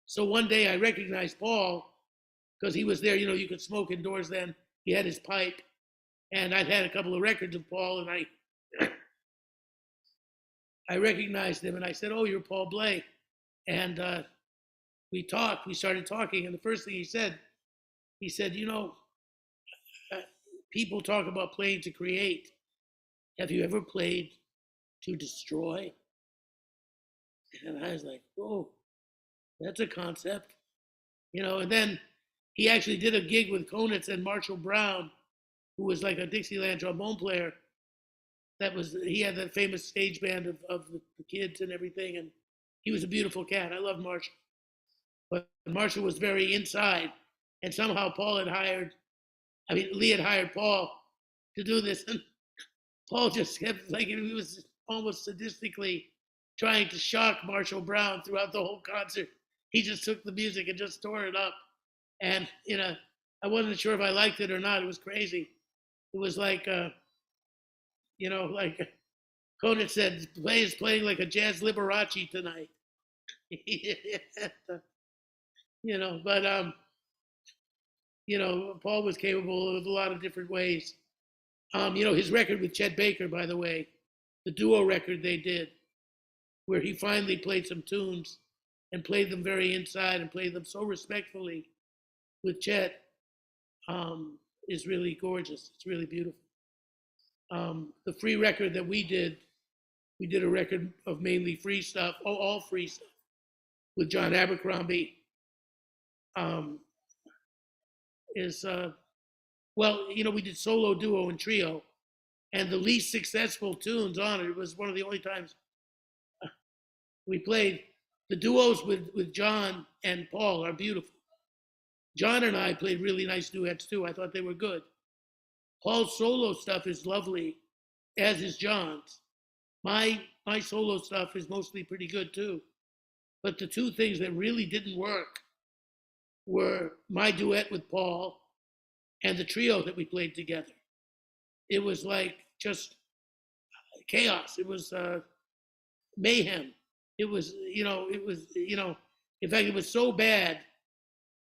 So one day I recognized Paul because he was there. You know, you could smoke indoors then. He had his pipe. And I'd had a couple of records of Paul, and I recognized him, and I said, oh, you're Paul Bley. And we started talking, and the first thing he said, you know, people talk about playing to create. Have you ever played to destroy? And I was like, oh, that's a concept. You know, and then he actually did a gig with Konitz and Marshall Brown, who was like a Dixieland trombone player. He had that famous stage band of the kids and everything. And he was a beautiful cat. I love Marshall. But Marshall was very inside. And somehow Lee had hired Paul to do this. And Paul just kept, like, he was almost sadistically trying to shock Marshall Brown throughout the whole concert. He just took the music and just tore it up. And, you know, I wasn't sure if I liked it or not. It was crazy. It was like, you know, like Konitz said, is playing like a jazz Liberace tonight. You know, but, you know, Paul was capable of a lot of different ways. You know, his record with Chet Baker, by the way, the duo record they did, where he finally played some tunes and played them very inside and played them so respectfully with Chet, is really gorgeous. It's really beautiful. The free record that we did a record of mainly free stuff, all free stuff, with John Abercrombie. Is well, we did solo, duo, and trio, and the least successful tunes on it was one of the only times we played. The duos with John and Paul are beautiful. John and I played really nice duets too. I thought they were good. Paul's solo stuff is lovely, as is John's. My solo stuff is mostly pretty good too. But the two things that really didn't work were my duet with Paul and the trio that we played together. It was like just chaos. It was mayhem. It was, in fact, it was so bad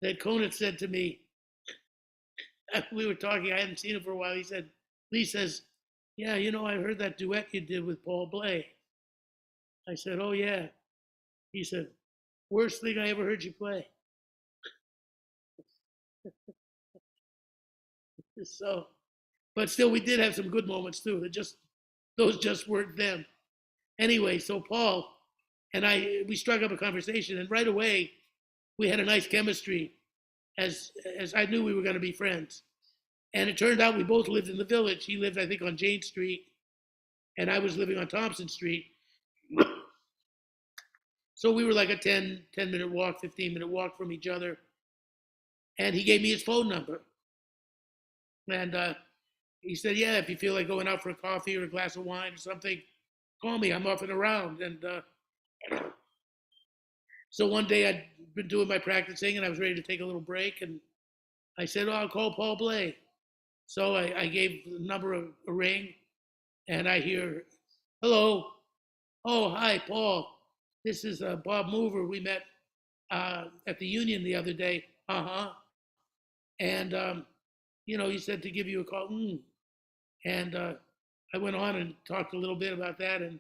that Conant said to me, we were talking, I hadn't seen him for a while. He said, Lee says, yeah, I heard that duet you did with Paul Bley. I said, oh yeah. He said, worst thing I ever heard you play. So, but still, we did have some good moments too. Those just weren't them. Anyway, so Paul and we struck up a conversation, and right away, we had a nice chemistry, as I knew we were going to be friends. And it turned out we both lived in the Village. He lived, I think, on Jane Street, and I was living on Thompson Street. So we were like a 10-minute walk, 15-minute walk from each other. And he gave me his phone number. And he said, yeah, if you feel like going out for a coffee or a glass of wine or something, call me. I'm off and around. And so one day I'd been doing my practicing and I was ready to take a little break. And I said, oh, I'll call Paul Bley. So I gave the number a ring, and I hear, hello. Oh, hi, Paul. This is Bob Mover. We met at the Union the other day. Uh-huh. And, he said to give you a call. And I went on and talked a little bit about that. And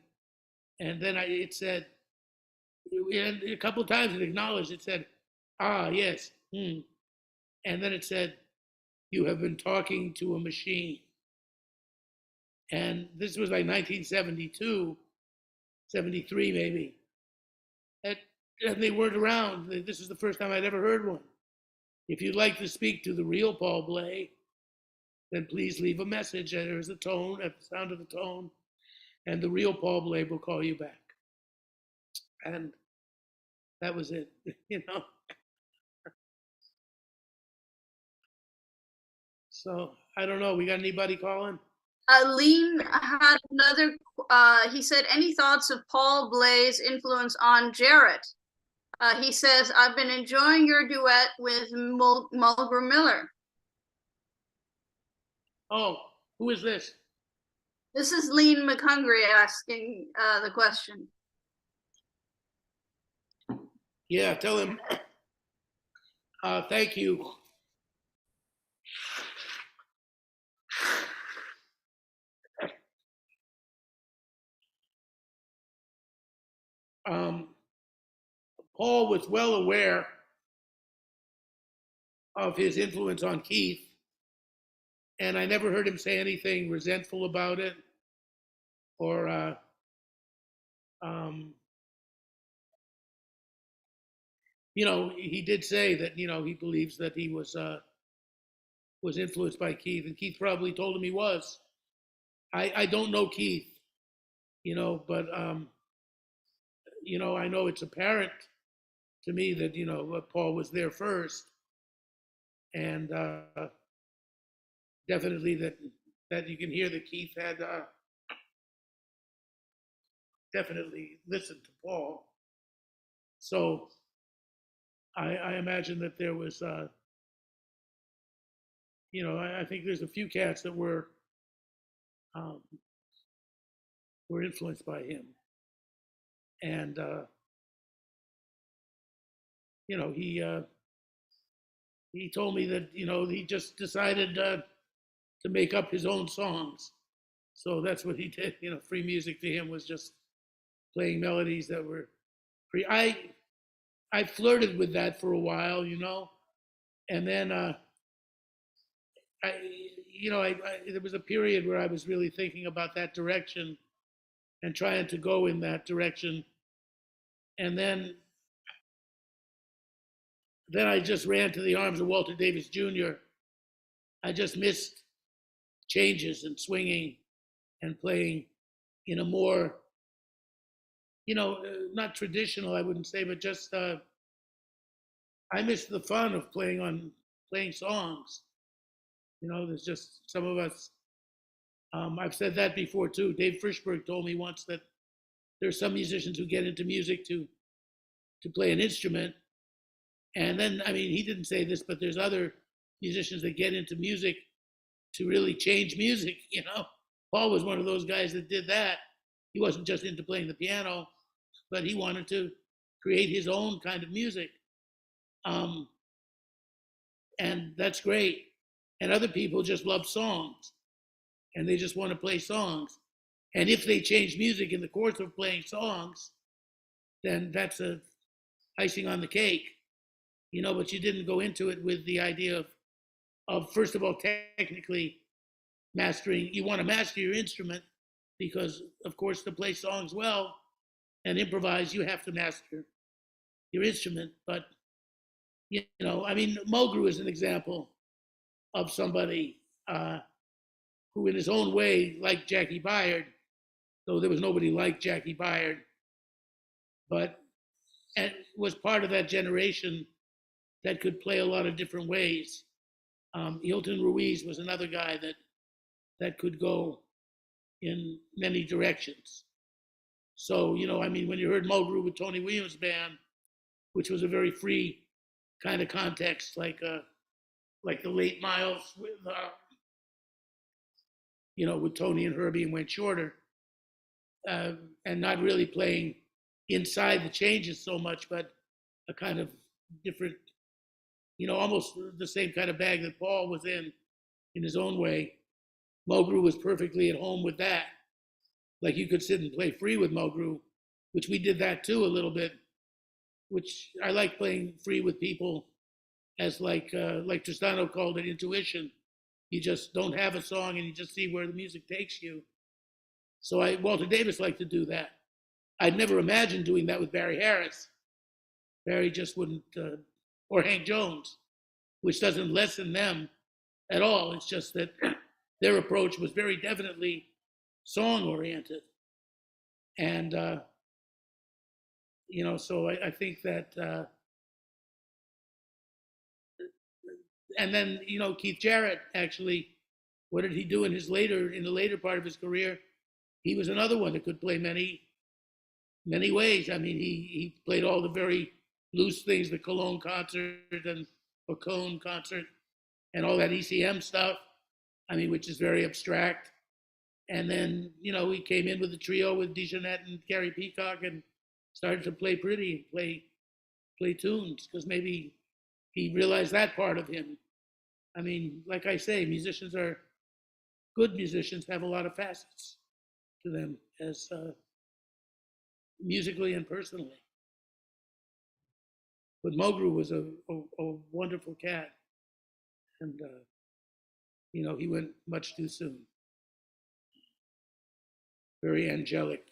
then it said, and a couple of times it acknowledged, it said, ah, yes. And then it said, you have been talking to a machine. And this was like 1972, 73 maybe. And they weren't around. This is the first time I'd ever heard one. If you'd like to speak to the real Paul Bley, then please leave a message. And there's a tone, at the sound of the tone, and the real Paul Bley will call you back. And that was it, So I don't know. We got anybody calling?
Lean had another. He said, "Any thoughts of Paul Bley's influence on Jarrett?" He says, "I've been enjoying your duet with Mulgrew Miller."
Oh, who is this?
This is Lean McHungry asking the question.
Yeah, tell him. Thank you. Paul was well aware of his influence on Keith, and I never heard him say anything resentful about it, or he did say that he believes that he was influenced by Keith, and Keith probably told him he was. I don't know Keith, but I know it's apparent to me that Paul was there first, and definitely that you can hear that Keith had definitely listened to Paul. So I imagine that there was, I think there's a few cats that were influenced by him, and he told me that he just decided to make up his own songs, so that's what he did. Free music to him was just playing melodies that were I flirted with that for a while, and then I there was a period where I was really thinking about that direction and trying to go in that direction, and then I just ran to the arms of Walter Davis Jr. I just missed changes and swinging and playing in a more, not traditional, I wouldn't say, but just I missed the fun of playing songs. There's just some of us. I've said that before too. Dave Frischberg told me once that there's some musicians who get into music to play an instrument, and then I mean he didn't say this, but there's other musicians that get into music to really change music. Paul was one of those guys that did that. He wasn't just into playing the piano, but he wanted to create his own kind of music. And that's great. And other people just love songs and they just want to play songs. And if they change music in the course of playing songs, then that's a icing on the cake, but you didn't go into it with the idea of first of all, technically mastering. You want to master your instrument because, of course, to play songs well and improvise, you have to master your instrument. But, I mean, Mulgrew is an example of somebody who, in his own way, liked Jackie Byard, though there was nobody like Jackie Byard, but and was part of that generation that could play a lot of different ways. Hilton Ruiz was another guy that could go in many directions. So, I mean, when you heard Mulgrew with Tony Williams Band, which was a very free kind of context, like the late Miles with Tony and Herbie and Wayne Shorter, and not really playing inside the changes so much, but a kind of different, almost the same kind of bag that Paul was in his own way. Mulgrew was perfectly at home with that. Like you could sit and play free with Mulgrew, which we did that too a little bit, which I like playing free with people as like Tristano called it, intuition. You just don't have a song and you just see where the music takes you. So Walter Davis liked to do that. I'd never imagined doing that with Barry Harris. Barry just wouldn't, or Hank Jones, which doesn't lessen them at all. It's just that their approach was very definitely song oriented. And, so I think that, and then, Keith Jarrett, actually, what did he do in the later part of his career? He was another one that could play many, many ways. I mean, he played all the very loose things, the Cologne concert or Cone concert and all that ECM stuff. I mean, which is very abstract. And then, he came in with a trio with DeJohnette and Gary Peacock and started to play pretty and play tunes because maybe he realized that part of him. I mean, like I say, good musicians have a lot of facets to them as musically and personally. But Mulgrew was a wonderful cat. And, he went much too soon. Very angelic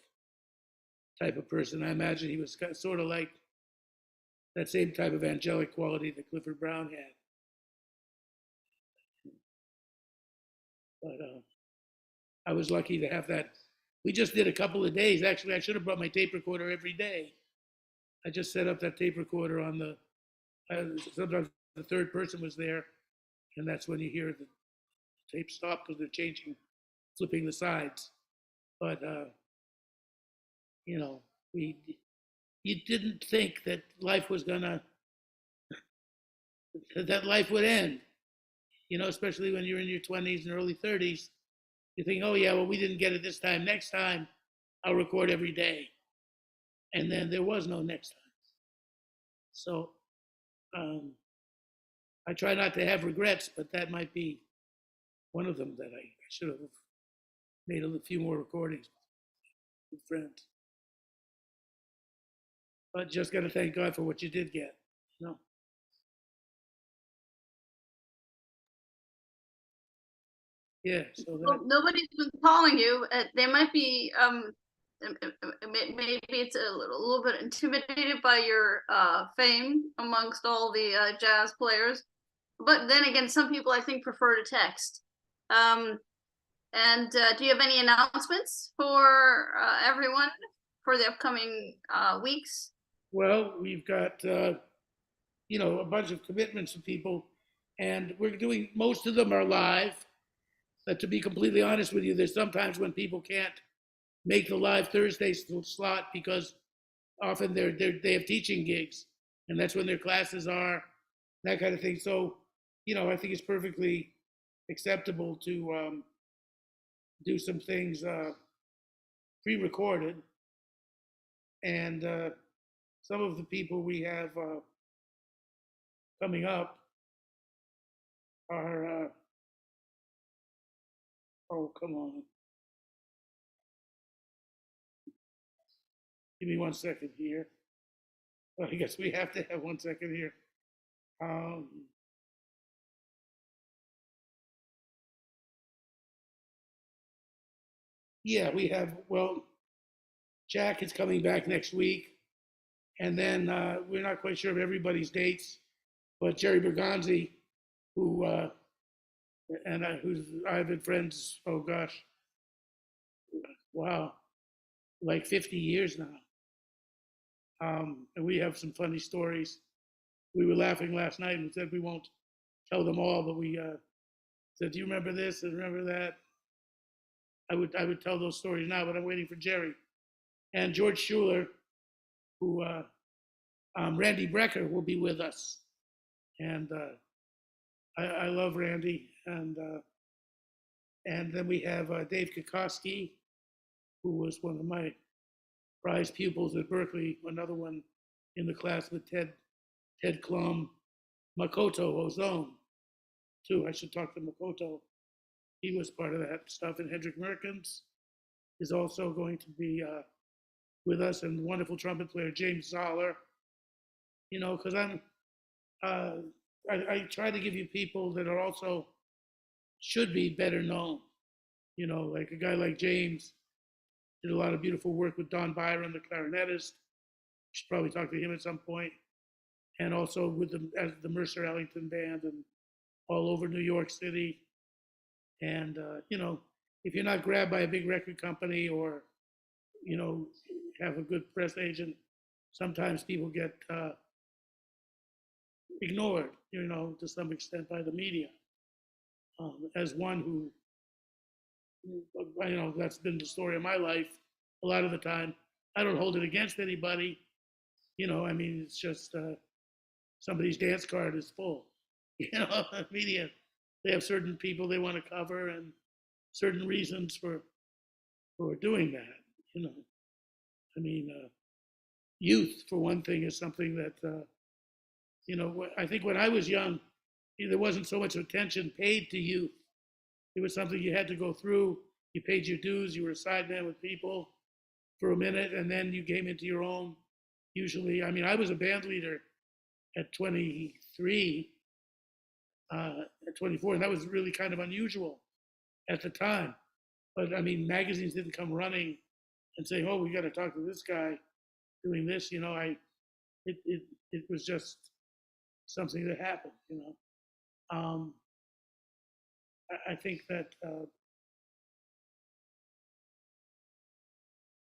type of person. I imagine he was sort of like that same type of angelic quality that Clifford Brown had. But I was lucky to have that. We just did a couple of days. Actually, I should have brought my tape recorder every day. I just set up that tape recorder on sometimes the third person was there, and that's when you hear the tape stop because they're flipping the sides. But, you didn't think that life would end, especially when you're in your 20s and early 30s. You think, oh, yeah, well, we didn't get it this time. Next time, I'll record every day. And then there was no next time. So I try not to have regrets, but that might be one of them, that I should have made a few more recordings with friends. but just got to thank God for what you did get. You know. Yeah. So that.
Well, nobody's been calling you. They might be maybe it's a little bit intimidated by your fame amongst all the jazz players. But then again, some people I think prefer to text. Um, and do you have any announcements for everyone for the upcoming weeks?
Well, we've got a bunch of commitments to people, and we're doing most of them are live. To be completely honest with you, there's sometimes when people can't make the live Thursday slot because often they have teaching gigs, and that's when their classes are, that kind of thing. So, I think it's perfectly acceptable to do some things pre-recorded, and some of the people we have coming up are oh, come on, give me 1 second here. Well, I guess we have to have 1 second here. Um, yeah, we have, well, Jack is coming back next week. And then we're not quite sure of everybody's dates, but Jerry Bergonzi, who who's I've been friends, oh gosh, wow, like 50 years now. And we have some funny stories. We were laughing last night and said we won't tell them all, but we said, "Do you remember this and remember that?" I would tell those stories now, but I'm waiting for Jerry and George Schuler, who Randy Brecker will be with us, and I love Randy, and then we have Dave Kokoski, who was one of my prize pupils at Berkeley, another one in the class with Ted Klum, Makoto Ozone, too. I should talk to Makoto. He was part of that stuff, and Hendrik Merkens is also going to be with us, and wonderful trumpet player James Zoller. Because I try to give you people that are also should be better known. Like a guy like James did a lot of beautiful work with Don Byron, the clarinetist. You should probably talk to him at some point. And also with the Mercer Ellington Band and all over New York City. And, if you're not grabbed by a big record company or, have a good press agent, sometimes people get ignored, to some extent by the media. As one who, that's been the story of my life a lot of the time. I don't hold it against anybody. It's just somebody's dance card is full. Media, they have certain people they want to cover and certain reasons for doing that. Youth, for one thing, is something that, I think when I was young, there wasn't so much attention paid to youth. It was something you had to go through. You paid your dues. You were a sideman with people for a minute, and then you came into your own. Usually, I was a band leader at 23, at 24, and that was really kind of unusual at the time. But magazines didn't come running and say, "Oh, we got to talk to this guy doing this." It was just something that happened. I think that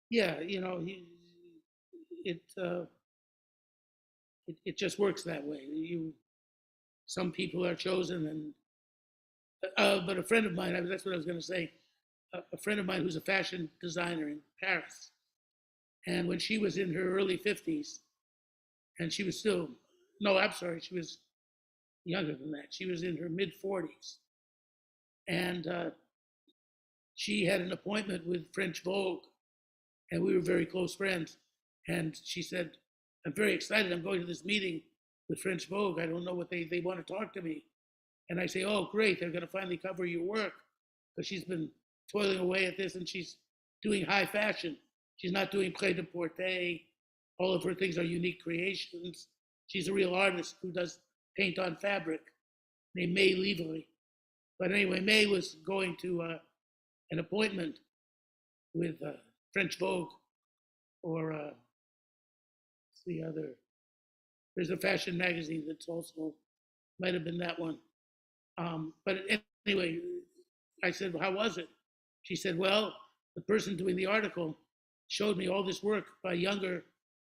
yeah, it just works that way. Some people are chosen, and but a friend of mine, that's what I was going to say. A friend of mine who's a fashion designer in Paris, and when she was in her early 50s, and she was still, no, I'm sorry, she was younger than that. She was in her mid 40s, and she had an appointment with French Vogue, and we were very close friends. And she said, "I'm very excited. I'm going to this meeting with French Vogue. I don't know what they want to talk to me." And I say, "Oh, great. They're going to finally cover your work." Because she's been toiling away at this, and she's doing high fashion. She's not doing prêt-à-porter all of her things are unique creations. She's a real artist who does paint on fabric, named May Leverly. But anyway, May was going to an appointment with French Vogue, or the other. There's a fashion magazine that's also, might have been that one. But anyway, I said, well, how was it? She said, well, the person doing the article showed me all this work by younger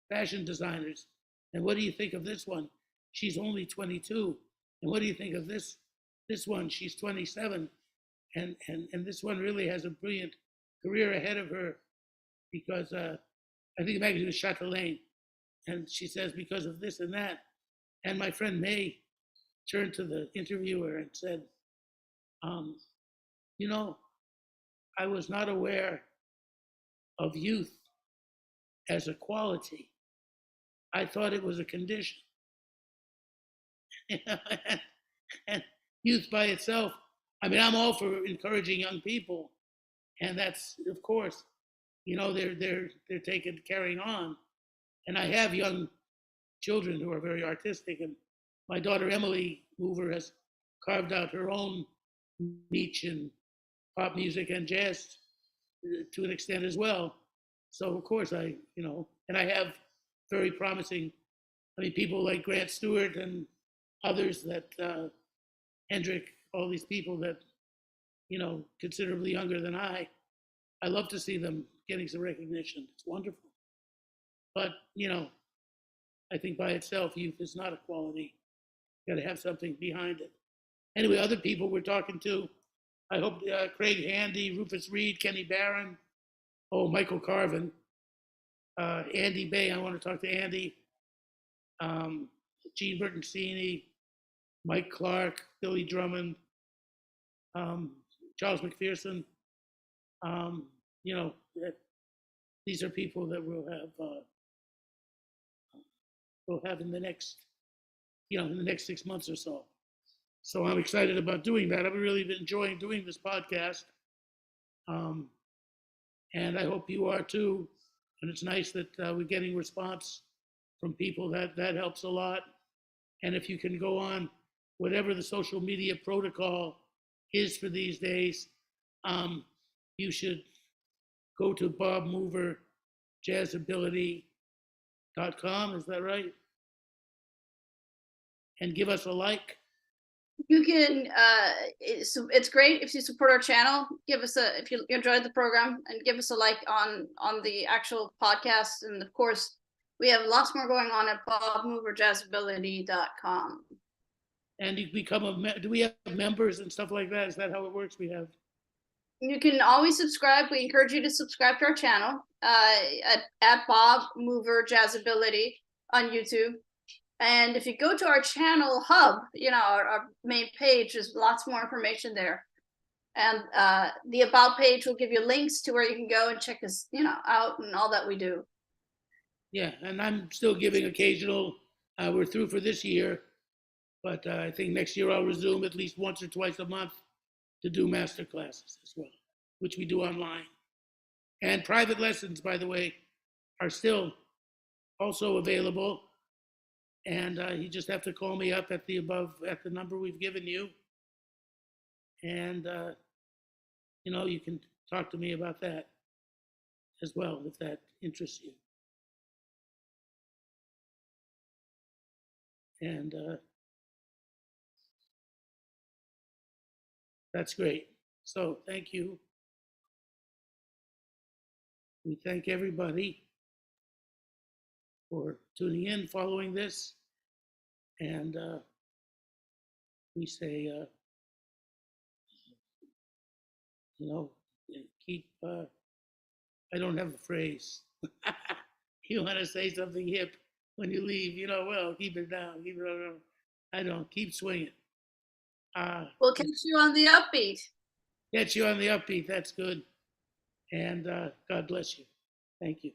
fashion designers. And what do you think of this one? She's only 22. And what do you think of this one? She's 27. And this one really has a brilliant career ahead of her, because I think the magazine was Chatelaine. And she says, because of this and that. And my friend May turned to the interviewer and said, you know, I was not aware of youth as a quality. I thought it was a condition. And youth by itself, I mean, I'm all for encouraging young people, and that's, of course, you know, they're carrying on. And I have young children who are very artistic, and my daughter Emily Hoover has carved out her own niche in pop music and jazz to an extent as well. So of course I have very promising, people like Grant Stewart and others that, Hendrik, all these people that, considerably younger than I love to see them getting some recognition. It's wonderful. But, I think by itself, youth is not a quality. You got to have something behind it. Anyway, other people we're talking to, I hope Craig Handy, Rufus Reed, Kenny Barron, Michael Carvin, Andy Bay. I want to talk to Andy, Gene Bertoncini, Mike Clark, Billy Drummond, Charles McPherson. These are people that we'll have in the next, in the next 6 months or so. So I'm excited about doing that. I've really been enjoying doing this podcast. And I hope you are too. And it's nice that we're getting response from people. That helps a lot. And if you can go on whatever the social media protocol is for these days, you should go to bobmoverjazzability.com. Is that right? And give us a like.
You can, it's great if you support our channel. If you enjoyed the program, and give us a like on the actual podcast. And of course, we have lots more going on at bobmoverjazzability.com.
And you become do we have members and stuff like that? Is that how it works?
You can always subscribe. We encourage you to subscribe to our channel at Bob Mover Jazzability on YouTube. And if you go to our channel hub, our main page, there's lots more information there. And the About page will give you links to where you can go and check us, out and all that we do.
Yeah, and I'm still giving occasional, we're through for this year, but I think next year I'll resume at least once or twice a month to do master classes as well, which we do online. And private lessons, by the way, are still also available. And you just have to call me up at the number we've given you. And, you can talk to me about that as well, if that interests you. And that's great. So thank you. We thank everybody for tuning in, following this. And we say, keep, I don't have a phrase. You want to say something hip when you leave, well, keep it down, keep swinging.
We'll catch you on the upbeat.
Catch you on the upbeat, that's good. And God bless you. Thank you.